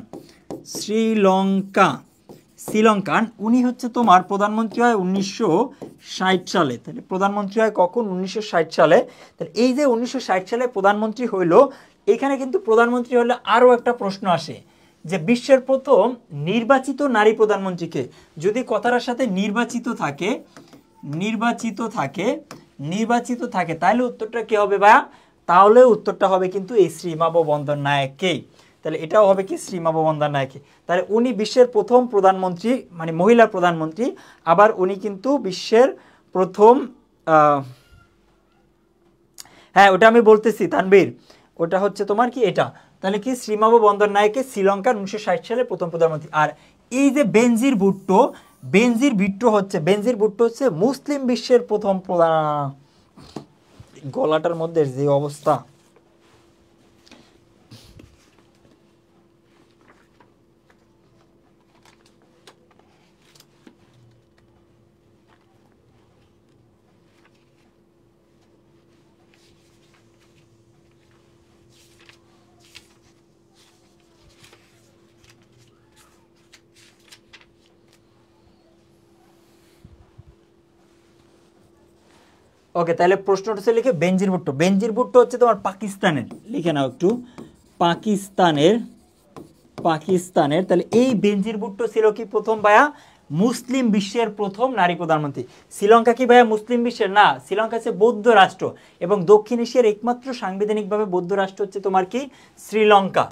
উনি হচ্ছে তোমার প্রধানমন্ত্রী হয় 1960 সালে। তাহলে প্রধানমন্ত্রী হয় কখন? 1960 সালে। তাহলে এই যে 1960 সালে প্রধানমন্ত্রী হইল, এখানে কিন্তু প্রধানমন্ত্রী হলে আরও একটা প্রশ্ন আসে যে বিশ্বের প্রথম নির্বাচিত নারী প্রধানমন্ত্রীকে, যদি কথাটার সাথে নির্বাচিত থাকে তাহলে উত্তরটা কি হবে ভাইয়া? তাহলে উত্তরটা হবে কিন্তু এই শ্রীমাভো বন্দ্যোপাধ্যায়কেই। তাহলে এটাও হবে কি? শ্রীমাভো বন্দ্যোপাধ্যায়কে। তাহলে উনি বিশ্বের প্রথম প্রধানমন্ত্রী, মানে মহিলা প্রধানমন্ত্রী, আবার উনি কিন্তু বিশ্বের প্রথম হ্যাঁ ওটা আমি বলতেছি তানবীর, ওটা হচ্ছে তোমার কি এটা, তাহলে কি শ্রীমাভো বন্দ্যোপাধ্যায়কে শ্রীলঙ্কার 1960 সালে প্রথম প্রধানমন্ত্রী। আর এই যে বেনজির ভুট্টো হচ্ছে মুসলিম বিশ্বের প্রথম প্রধান। গলাটার মধ্যে যে অবস্থা, ওকে, তাহলে প্রশ্নটা হচ্ছে লিখে বেনজির ভুট্টো হচ্ছে তোমার পাকিস্তানের, লিখে নাও একটু, পাকিস্তানের। তাহলে এই বেনজির ভুট্টো ছিল কি প্রথম ভাইয়া? মুসলিম বিশ্বের প্রথম নারী প্রধানমন্ত্রী। শ্রীলঙ্কা কি ভাইয়া মুসলিম বিশ্বের? না, শ্রীলঙ্কা হচ্ছে বৌদ্ধ রাষ্ট্র এবং দক্ষিণ এশিয়ার একমাত্র সাংবিধানিকভাবে বৌদ্ধ রাষ্ট্র হচ্ছে তোমার কি? শ্রীলঙ্কা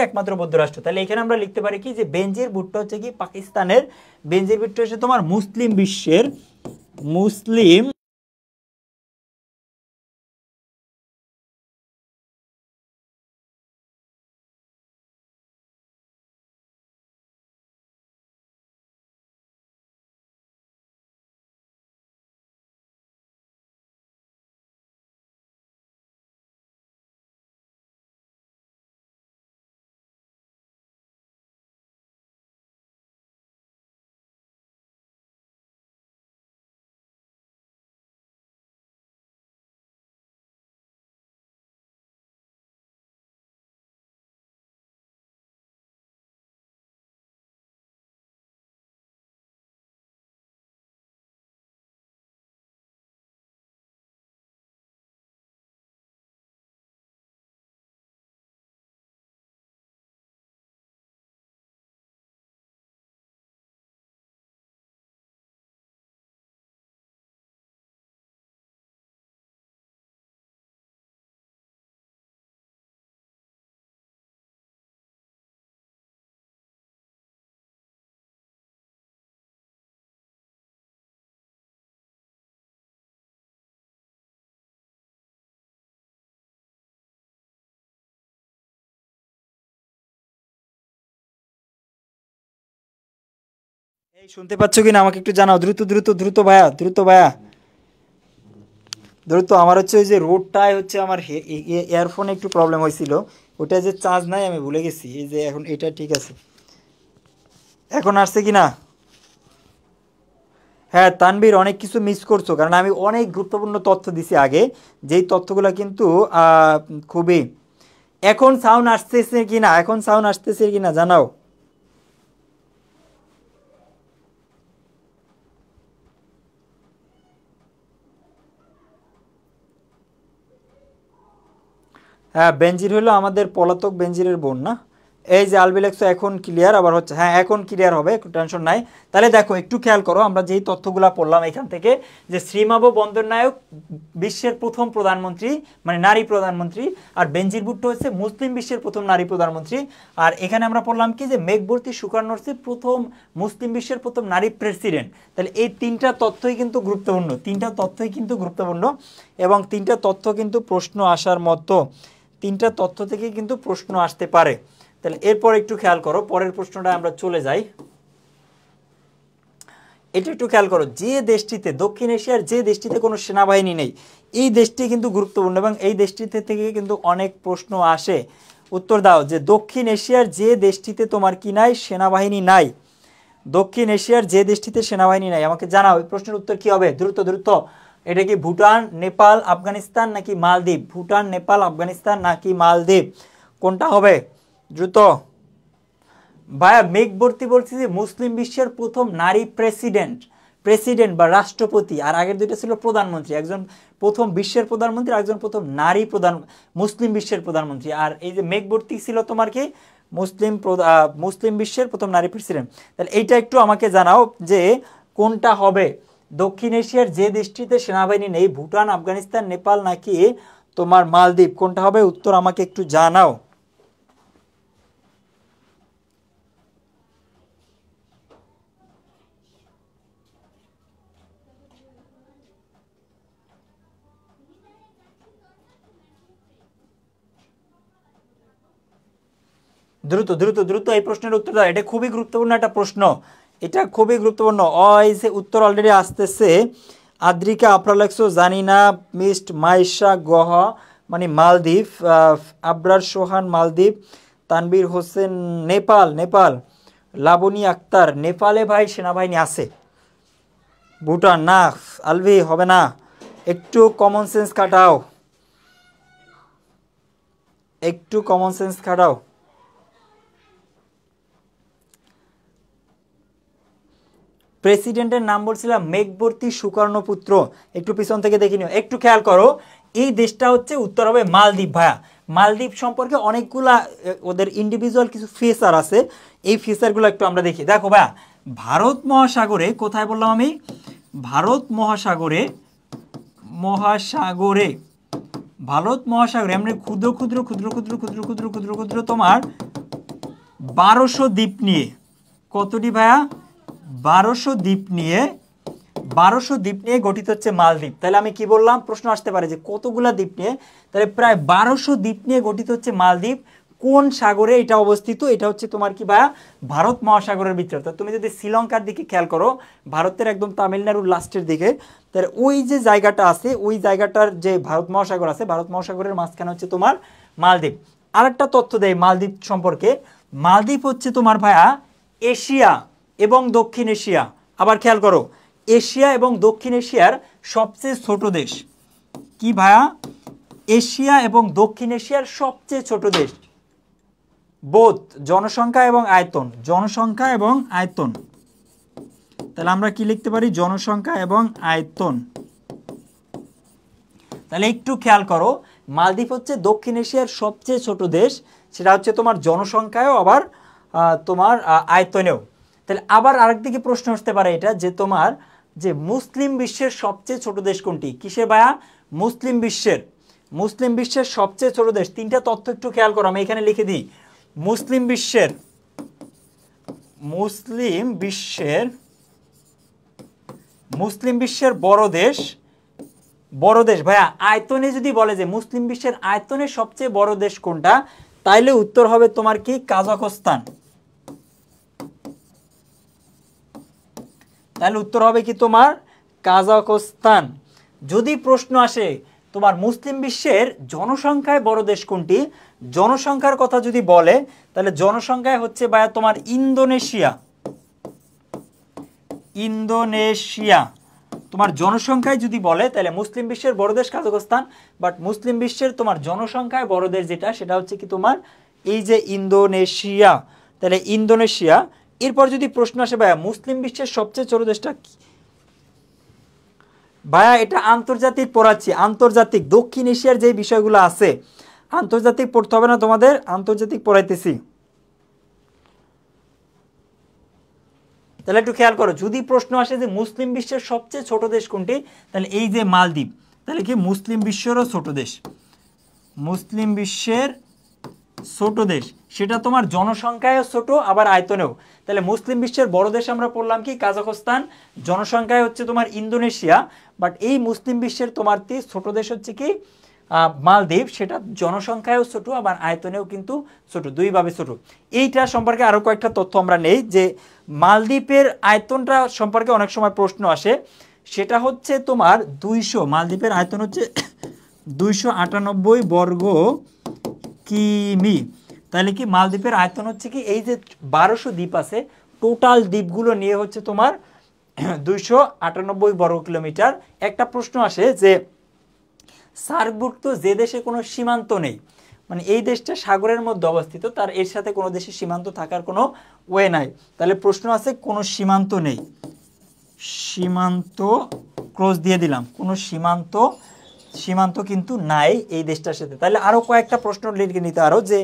একমাত্র বৌদ্ধ রাষ্ট্র। তাহলে এখানে আমরা লিখতে পারি কি যে বেনজির ভুট্টো হচ্ছে কি পাকিস্তানের, বেনজির ভুট্টো হচ্ছে তোমার মুসলিম বিশ্বের এই শুনতে পাচ্ছ কিনা আমাকে একটু জানাও, দ্রুত ভাইয়া, দ্রুত। আমার হচ্ছে ওই যে রোডটায় হচ্ছে আমার ইয়ারফোনে একটু প্রবলেম হয়েছিল, ওটা যে চার্জ নাই আমি ভুলে গেছি, এই যে এখন এটা ঠিক আছে, এখন আসছে কিনা? হ্যাঁ তানবীর, অনেক কিছু মিস করছো, কারণ আমি অনেক গুরুত্বপূর্ণ তথ্য দিছি আগে, যেই তথ্যগুলো কিন্তু খুবই। এখন সাউন্ড আসতেছে কিনা, এখন সাউন্ড আসতেছে কিনা জানাও। হ্যাঁ বেনজির হলো আমাদের পলাতক বেনজিরের বোন না? এই যে আলবিলেক্সো এখন ক্লিয়ার আবার হচ্ছে, হ্যাঁ এখন ক্লিয়ার হবে, টেনশন নাই। তাহলে দেখো একটু খেয়াল করো, আমরা যেই তথ্যগুলো পড়লাম এখান থেকে, যে শ্রীমাভো বন্দরনায়ক বিশ্বের প্রথম প্রধানমন্ত্রী, মানে নারী প্রধানমন্ত্রী, আর বেনজির ভুট্টো হচ্ছে মুসলিম বিশ্বের প্রথম নারী প্রধানমন্ত্রী। আর এখানে আমরা পড়লাম কি, যে মেঘবর্তী সুকর্ণ হচ্ছে প্রথম মুসলিম বিশ্বের প্রথম নারী প্রেসিডেন্ট। তাহলে এই তিনটা তথ্যই কিন্তু গুরুত্বপূর্ণ, তিনটা তথ্যই কিন্তু গুরুত্বপূর্ণ, এবং তিনটা তথ্য কিন্তু প্রশ্ন আসার মতো, তিনটা তথ্য থেকে কিন্তু প্রশ্ন আসতে পারে। তাহলে এরপর একটু খেয়াল করো, পরের প্রশ্নটা আমরা চলে যাই। এটা একটু খেয়াল করো, যে দেশটিতে, দক্ষিণ এশিয়ার যে দেশটিতে কোনো সেনাবাহিনী নেই, এই দেশটি কিন্তু গুরুত্বপূর্ণ, এবং এই দেশটিতে থেকে কিন্তু অনেক প্রশ্ন আসে। উত্তর দাও, যে দক্ষিণ এশিয়ার যে দেশটিতে তোমার কি নাই, সেনাবাহিনী নাই। দক্ষিণ এশিয়ার যে দেশটিতে সেনাবাহিনী নাই, আমাকে জানাও এই প্রশ্নের উত্তর কি হবে, দ্রুত দ্রুত। এটা কি ভুটান, নেপাল, আফগানিস্তান নাকি মালদ্বীপ? ভুটান, নেপাল, আফগানিস্তান নাকি মালদ্বীপ, কোনটা হবে দ্রুত? ভাইয়া মেঘবর্তী বলছি যে মুসলিম বিশ্বের প্রথম নারী প্রেসিডেন্ট, প্রেসিডেন্ট বা রাষ্ট্রপতি, আর আগের দুইটা ছিল প্রধানমন্ত্রী, একজন প্রথম বিশ্বের প্রধানমন্ত্রী, একজন প্রথম নারী প্রধান, মুসলিম বিশ্বের প্রধানমন্ত্রী। আর এই যে মেঘবর্তী ছিল তোমার কি, মুসলিম বিশ্বের প্রথম নারী প্রেসিডেন্ট। তাহলে এইটা একটু আমাকে জানাও যে কোনটা হবে, দক্ষিণ এশিয়ার যে দেশটিতে সেনাবাহিনী নেই, ভুটান, আফগানিস্তান, নেপাল নাকি তোমার মালদ্বীপ, কোনটা হবে উত্তর আমাকে একটু জানাও। দ্রুত দ্রুত দ্রুত এই প্রশ্নের উত্তর দাও, এটা খুবই গুরুত্বপূর্ণ একটা প্রশ্ন, এটা খুবই গুরুত্বপূর্ণ। যে উত্তর অলরেডি আসতেছে। আদ্রিকা আপ্রালেক্সো জানি না, মিস্ট মাইশা গহ মানে মালদ্বীপ, আবরার সোহান মালদ্বীপ, তানবীর হোসেন নেপাল, নেপাল, লাবণী আক্তার নেপালে ভাই সেনাবাহিনী আছে। ভুটান না, আলভি হবে না, একটু কমন সেন্স খাটাও, একটু কমন সেন্স খাটাও। প্রেসিডেন্টের নাম বলছিলাম মেঘবর্তী সুকর্ণপুত্র, একটু পিছন থেকে দেখে নিও, একটু খেয়াল করো। এই দেশটা হচ্ছে উত্তর হবে মালদ্বীপ। ভাইয়া মালদ্বীপ সম্পর্কে অনেকগুলা ওদের ইন্ডিভিজুয়াল কিছু ফিচার আছে, এই ফিচারগুলো একটু আমরা দেখি। দেখো ভাইয়া, ভারত মহাসাগরে, কোথায় বললাম আমি, ভারত মহাসাগরে, মহাসাগরে, ভারত মহাসাগরে এমনি ক্ষুদ্র ক্ষুদ্র ক্ষুদ্র ক্ষুদ্র ক্ষুদ্র ক্ষুদ্র ক্ষুদ্র ক্ষুদ্র তোমার 1200 দ্বীপ নিয়ে, কতটি ভাইয়া, 1200 দ্বীপ নিয়ে, 1200 দ্বীপ নিয়ে গঠিত হচ্ছে মালদ্বীপ। তাহলে আমি কি বললাম, প্রশ্ন আসতে পারে যে কতগুলা দ্বীপ নিয়ে, তাহলে প্রায় 1200 দ্বীপ নিয়ে গঠিত হচ্ছে মালদ্বীপ। কোন সাগরে এটা অবস্থিত, এটা হচ্ছে তোমার কি ভাইয়া, ভারত মহাসাগরের ভিতরে। তো তুমি যদি শ্রীলঙ্কার দিকে খেয়াল করো, ভারতের একদম তামিলনাড়ুর লাস্টের দিকে, তাহলে ওই যে জায়গাটা আছে, ওই জায়গাটার যে ভারত মহাসাগর আছে, ভারত মহাসাগরের মাঝখানে হচ্ছে তোমার মালদ্বীপ। আরেকটা তথ্য দেয় মালদ্বীপ সম্পর্কে, মালদ্বীপ হচ্ছে তোমার ভাইয়া এশিয়া এবং দক্ষিণ এশিয়া, আবার খেয়াল করো, এশিয়া এবং দক্ষিণ এশিয়ার সবচেয়ে ছোট দেশ। কি ভাইয়া, এশিয়া এবং দক্ষিণ এশিয়ার সবচেয়ে ছোট দেশ, বোধ জনসংখ্যা এবং আয়তন, জনসংখ্যা এবং আয়তন। তাহলে আমরা কি লিখতে পারি, জনসংখ্যা এবং আয়তন। তাহলে একটু খেয়াল করো, মালদ্বীপ হচ্ছে দক্ষিণ এশিয়ার সবচেয়ে ছোট দেশ, সেটা হচ্ছে তোমার জনসংখ্যায়ও আবার তোমার আয়তনেও। তাহলে আবার আরেকদিকে প্রশ্ন আসতে পারে এটা, যে তোমার যে মুসলিম বিশ্বের সবচেয়ে ছোট দেশ কোনটি, কিসের ভাইয়া, মুসলিম বিশ্বের, মুসলিম বিশ্বের সবচেয়ে ছোট দেশ। তিনটা তথ্য একটু খেয়াল করো, আমি এখানে লিখে দিই, মুসলিম বিশ্বের, মুসলিম বিশ্বের, মুসলিম বিশ্বের বড় দেশ, বড় দেশ ভাইয়া আয়তনে যদি বলে যে মুসলিম বিশ্বের আয়তনে সবচেয়ে বড় দেশ কোনটা, তাইলে উত্তর হবে তোমার কি, কাজাখস্তান। তাহলে উত্তর হবে কি তোমার, কাজাখস্তান। যদি প্রশ্ন আসে তোমার মুসলিম বিশ্বের জনসংখ্যায় বড় দেশ কোনটি, জনসংখ্যার কথা যদি বলে, তাহলে জনসংখ্যায় হচ্ছে ভাইয়া তোমার ইন্দোনেশিয়া, ইন্দোনেশিয়া তোমার জনসংখ্যায় যদি বলে তাহলে মুসলিম বিশ্বের বড় দেশ কাজাখস্তান, বাট মুসলিম বিশ্বের তোমার জনসংখ্যায় বড় দেশ যেটা সেটা হচ্ছে কি তোমার এই যে ইন্দোনেশিয়া। তাহলে ইন্দোনেশিয়া। এরপর যদি প্রশ্ন আসে ভাইয়া মুসলিম বিশ্বের সবচেয়ে ছোট দেশটা কি? ভাইয়া এটা আন্তর্জাতিক পড়াচ্ছি, আন্তর্জাতিক দক্ষিণ এশিয়ার যে বিষয়গুলো আছে আন্তর্জাতিক পড়তে হবে না তোমাদের, আন্তর্জাতিক পড়াইতেছি। তাহলে একটু খেয়াল করো, যদি প্রশ্ন আসে যে মুসলিম বিশ্বের সবচেয়ে ছোট দেশ কোনটি, তাহলে এই যে মালদ্বীপ, তাহলে কি মুসলিম বিশ্বেরও ছোট দেশ, মুসলিম বিশ্বের ছোট দেশ, সেটা তোমার জনসংখ্যায়ও ছোট আবার আয়তনেও। তাহলে মুসলিম বিশ্বের বড় দেশ আমরা পড়লাম কি কাজাখস্তান, জনসংখ্যায় হচ্ছে তোমার ইন্দোনেশিয়া, বাট এই মুসলিম বিশ্বের তোমার ছোট দেশ হচ্ছে কি মালদ্বীপ, সেটা জনসংখ্যায়ও ছোট আবার আয়তনেও কিন্তু ছোট, দুইভাবে ছোট। এইটা সম্পর্কে আরো কয়েকটা তথ্য আমরা নেই যে মালদ্বীপের আয়তনটা সম্পর্কে অনেক সময় প্রশ্ন আসে, সেটা হচ্ছে তোমার 200, মালদ্বীপের আয়তন হচ্ছে 298 বর্গ কিমি। তাহলে কি মালদ্বীপের আয়তন হচ্ছে কি এই যে 1200 দ্বীপ আছে, টোটাল দ্বীপগুলো নিয়ে হচ্ছে তোমার 298 বর্গ কিলোমিটার। একটা প্রশ্ন আসে যে সার্কভুক্ত যে দেশে কোনো সীমান্ত নেই, মানে এই দেশটা সাগরের মধ্যে অবস্থিত, তার এর সাথে কোনো দেশের সীমান্ত থাকার কোনো ওয়ে নাই। তাহলে প্রশ্ন আছে কোনো সীমান্ত নেই, সীমান্ত ক্রস দিয়ে দিলাম, কোনো সীমান্ত কিন্তু নাই এই দেশটার সাথে। তাহলে আরো কয়েকটা প্রশ্ন লিখে নিতে আরো যে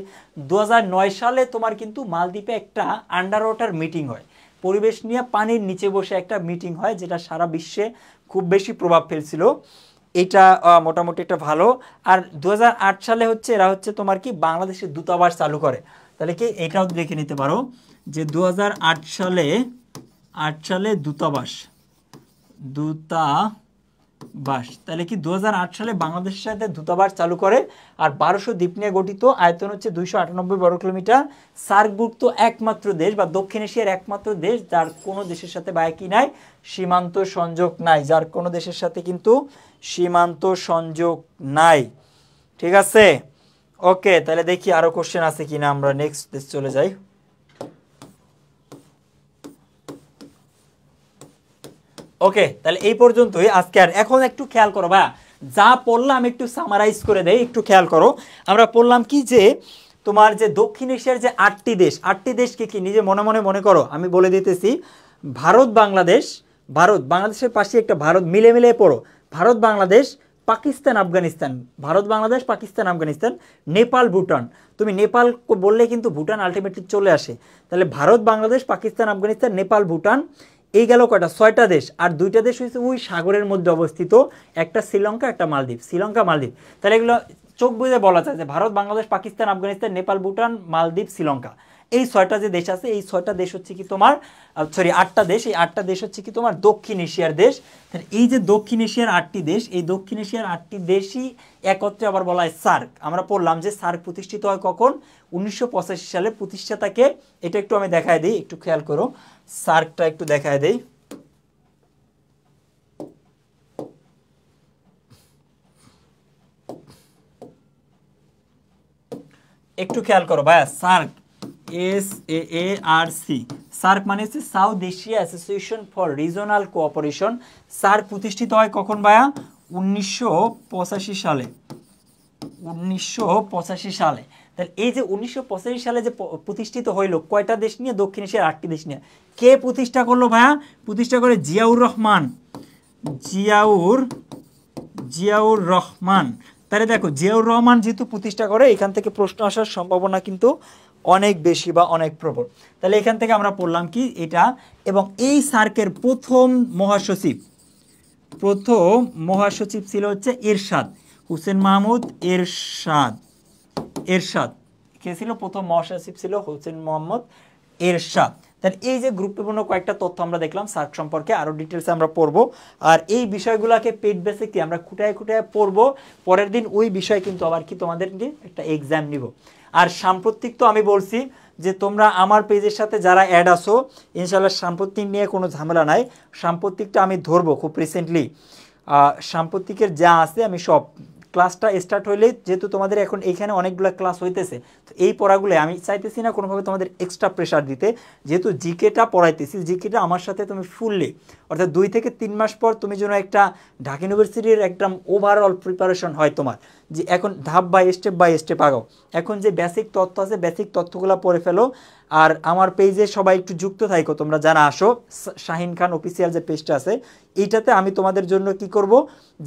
2009 সালে তোমার কিন্তু মালদ্বীপে একটা আন্ডার ওয়াটার মিটিং হয়, পরিবেশ নিয়ে পানির নিচে বসে একটা মিটিং হয়, যেটা সারা বিশ্বে খুব বেশি প্রভাব ফেলছিল। এটা মোটামুটি একটা ভালো। আর 2008 সালে হচ্ছে এরা হচ্ছে তোমার কি বাংলাদেশের দূতাবাস চালু করে। তাহলে কি এটাও দেখে নিতে পারো যে 2008 সালে দূতাবাস, তাহলে কি 2008 সালে বাংলাদেশের সাথে দূতাবাস চালু করে। আর 1200 দ্বীপ নিয়ে গঠিত, আয়তন হচ্ছে 298 বর্গ কিলোমিটার। সার্কভুক্ত একমাত্র দেশ বা দক্ষিণ এশিয়ার একমাত্র দেশ যার কোনো দেশের সাথে বা কি নাই, সীমান্ত সংযোগ নাই, যার কোনো দেশের সাথে কিন্তু সীমান্ত সংযোগ নাই। ঠিক আছে, ওকে। তাহলে দেখি আরো কোশ্চেন আছে কিনা, আমরা নেক্সট দেশ চলে যাই। ওকে, তাহলে এই পর্যন্তই আজকে। আর এখন একটু খেয়াল করো ভাই, যা পড়লাম একটু সামারাইজ করে দেই, একটু খেয়াল করো। আমরা পড়লাম কি যে তোমার যে দক্ষিণ এশিয়ার যে 8টি দেশ কি কি নিজে মনে মনে মনে করো, আমি বলে দিতেছি। বাংলাদেশের পাশে একটা ভারত, মিলে মিলে পড়ো। ভারত বাংলাদেশ পাকিস্তান আফগানিস্তান, ভারত বাংলাদেশ পাকিস্তান আফগানিস্তান, নেপাল ভুটান। তুমি নেপাল বললে কিন্তু ভুটান আলটিমেটলি চলে আসে। তাহলে ভারত বাংলাদেশ পাকিস্তান আফগানিস্তান নেপাল ভুটান, এই গেল কয়টা, 6টা দেশ। আর 2টা দেশ হয়েছে ওই সাগরের মধ্যে অবস্থিত, একটা শ্রীলঙ্কা একটা মালদ্বীপ, শ্রীলঙ্কা মালদ্বীপ। তাহলে এগুলো চোখ বুঝে বলা যায় যে ভারত বাংলাদেশ পাকিস্তান আফগানিস্তান নেপাল ভুটান মালদ্বীপ শ্রীলঙ্কা, এই 6টা যে দেশ আছে, এই 6টা দেশ হচ্ছে কি তোমার 8টা দেশ, এই 8টা দেশ হচ্ছে কি তোমার দক্ষিণ এশিয়ার দেশ। তাহলে এই যে দক্ষিণ এশিয়ার 8টি দেশ, এই দক্ষিণ এশিয়ার 8টি দেশই একত্রে আবার বলা হয় সার্ক। আমরা পড়লাম যে সার্ক প্রতিষ্ঠিত হয় কখন, 1985 সালে। প্রতিষ্ঠাতাকে এটা একটু আমি দেখায় দিই, একটু খেয়াল করো, সার্কটা একটু দেখায় দেই। একটু খেয়াল করো ভাইয়া, সার্ক SAARC, সার্ক মানে হচ্ছে south Asia Association for regional cooperation. SAARC প্রতিষ্ঠিত হয় কখন ভাইয়া, 1985 সালে, 1985 সালে। তাহলে এই যে 1985 সালে যে প্রতিষ্ঠিত হইল, কয়টা দেশ নিয়ে, দক্ষিণ এশিয়ার 8টি দেশ নিয়ে। কে প্রতিষ্ঠা করলো ভাইয়া, প্রতিষ্ঠা করে জিয়াউর রহমান। তাহলে দেখো জিয়াউর রহমান যেহেতু প্রতিষ্ঠা করে, এখান থেকে প্রশ্ন আসার সম্ভাবনা কিন্তু অনেক বেশি বা অনেক প্রবল। তাহলে এখান থেকে আমরা পড়লাম কি এটা। এবং এই সার্কের প্রথম মহাসচিব ছিল হচ্ছে এরশাদ হোসেন মাহমুদ এরশাদ। কে ছিল প্রথম মহাসচিব, ছিল হোসেন মোহাম্মদ এরশাদ। তাহলে এই যে গুরুত্বপূর্ণ কয়েকটা তথ্য আমরা দেখলাম সার্ক সম্পর্কে, আরো ডিটেলসে আমরা পড়বো। আর এই বিষয়গুলোকে পেড বেসিক আমরা খুঁটায় পড়বো। পরের দিন ওই বিষয় কিন্তু আবার কি তোমাদের একটা এক্সাম নিব। আর সাম্প্রতিক তো আমি বলছি যে তোমরা আমার পেজের সাথে যারা অ্যাড আসো, ইনশাআল্লাহ সাম্প্রতিক নিয়ে কোনো ঝামেলা নাই। সাম্প্রতিকটা আমি ধরবো খুব রিসেন্টলি, সাম্প্রতিকের যা আছে আমি সব ক্লাসটা স্টার্ট হইলে যেহেতু তোমাদের এখন এইখানে অনেকগুলো ক্লাস হইতেছে, তো এই পড়াগুলো আমি চাইতেছি না কোনোভাবে তোমাদের এক্সট্রা প্রেশার দিতে, যেহেতু জিকেটা পড়াইতেছি, জিকেটা আমার সাথে তুমি ফুললি অর্থাৎ 2 থেকে 3 মাস পর তুমি যেন একটা ঢাকা ইউনিভার্সিটির একদম ওভারঅল প্রিপারেশন হয় তোমার, যে এখন ধাপ বাই স্টেপ আগাও। এখন যে বেসিক তথ্য আছে বেসিক তথ্যগুলো পড়ে ফেলো। আর আমার পেজে সবাই একটু যুক্ত থাকো, তোমরা যারা আসো, শাহিন খান অফিসিয়াল যে পেজটা আছে এইটাতে আমি তোমাদের জন্য কি করব,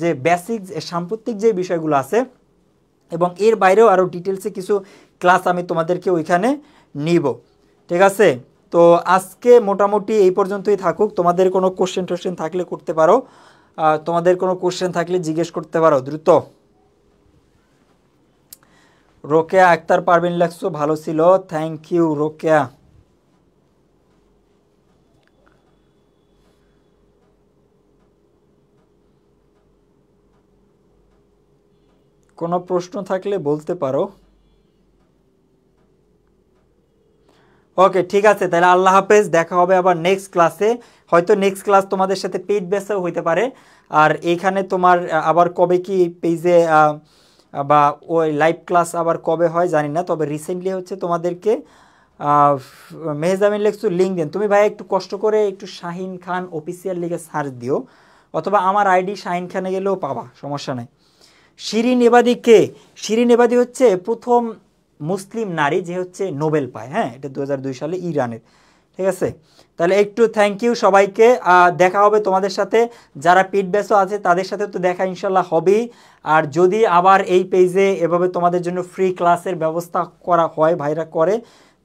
যে বেসিক সাম্প্রতিক যে বিষয়গুলো আছে এবং এর বাইরেও আরও ডিটেলসে কিছু ক্লাস আমি তোমাদেরকে ওইখানে নিব, ঠিক আছে? তো আজকে মোটামুটি এই পর্যন্তই থাকুক। তোমাদের কোনো কোশ্চেন থাকলে করতে পারো, তোমাদের কোনো কোশ্চেন থাকলে জিজ্ঞেস করতে পারো দ্রুত। রোকেয়া আক্তার পারভিন লেখছো, ভালো ছিল, থ্যাংক ইউ রোকেয়া। কোনো প্রশ্ন থাকলে বলতে পারো। ওকে, ঠিক আছে, তাহলে আল্লাহ হাফেজ, দেখা হবে আবার নেক্সট ক্লাসে। হয়তো নেক্সট ক্লাস তোমাদের সাথে পেইড বেসেও হইতে পারে। আর এইখানে তোমার আবার কবে কি পেজে বা ওই লাইভ ক্লাস আবার কবে হয় জানি না, তবে রিসেন্টলি হচ্ছে তোমাদেরকে মেহজামিন লেখছো লিঙ্ক দেন। তুমি ভাই একটু কষ্ট করে একটু শাহিন খান অফিসিয়াল লিখে সার্চ দিও, অথবা আমার আইডি শাহিন খানে গেলেও পাবা, সমস্যা নাই। শিরিন এবাদি কে? শিরিন এবাদি হচ্ছে প্রথম মুসলিম নারী যে হচ্ছে নোবেল পায়, হ্যাঁ, এটা 2002 সালে ইরানের, ঠিক আছে? তাহলে একটু থ্যাংক ইউ সবাইকে, দেখা হবে তোমাদের সাথে। যারা পেইড ব্যাচও আছে তাদের সাথে তো দেখা ইনশাল্লাহ হবেই। আর যদি আবার এই পেজে এভাবে তোমাদের জন্য ফ্রি ক্লাসের ব্যবস্থা করা হয়, ভাইরা করে,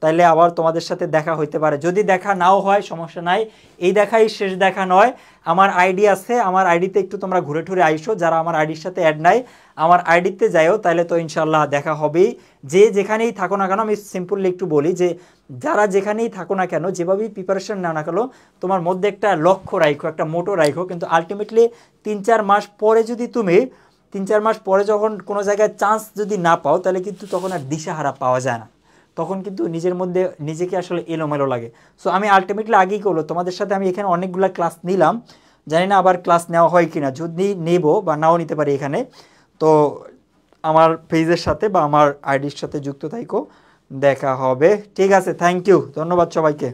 তাইলে আবার তোমাদের সাথে দেখা হইতে পারে। যদি দেখা নাও হয় সমস্যা নাই, এই দেখাই শেষ দেখা নয়। আমার আইডি আছে, আমার আইডিতে একটু তোমরা ঘুরে ঠুরে আইসো, যারা আমার আইডির সাথে অ্যাড নাই আমার আইডিতে যাইও, তাহলে তো ইনশাল্লাহ দেখা হবেই। যে যেখানেই থাকো না কেন, আমি সিম্পলি একটু বলি যে যারা যেখানেই থাকো না কেন, যেভাবেই প্রিপারেশন নাও না কেন, তোমার মধ্যে একটা লক্ষ্য রাখো, একটা মোটো রাখো, কিন্তু আলটিমেটলি 3-4 মাস পরে যদি তুমি 3-4 মাস পরে যখন কোনো জায়গায় চান্স যদি না পাও, তাহলে কিন্তু তখন আর দিশাহারা পাওয়া যায় না, তখন কিন্তু নিজের মধ্যে নিজেকে আসলে এলোমেলো লাগে। সো আমি আলটিমেটলি আগেই করলো তোমাদের সাথে, আমি এখানে অনেকগুলো ক্লাস নিলাম, জানি না আবার ক্লাস নেওয়া হয় কিনা, যদি নেব বা নাও নিতে পারি এখানে, তো আমার পেজের সাথে বা আমার আইডির সাথে যুক্ত থাকো, দেখা হবে, ঠিক আছে? থ্যাংক ইউ, ধন্যবাদ সবাইকে।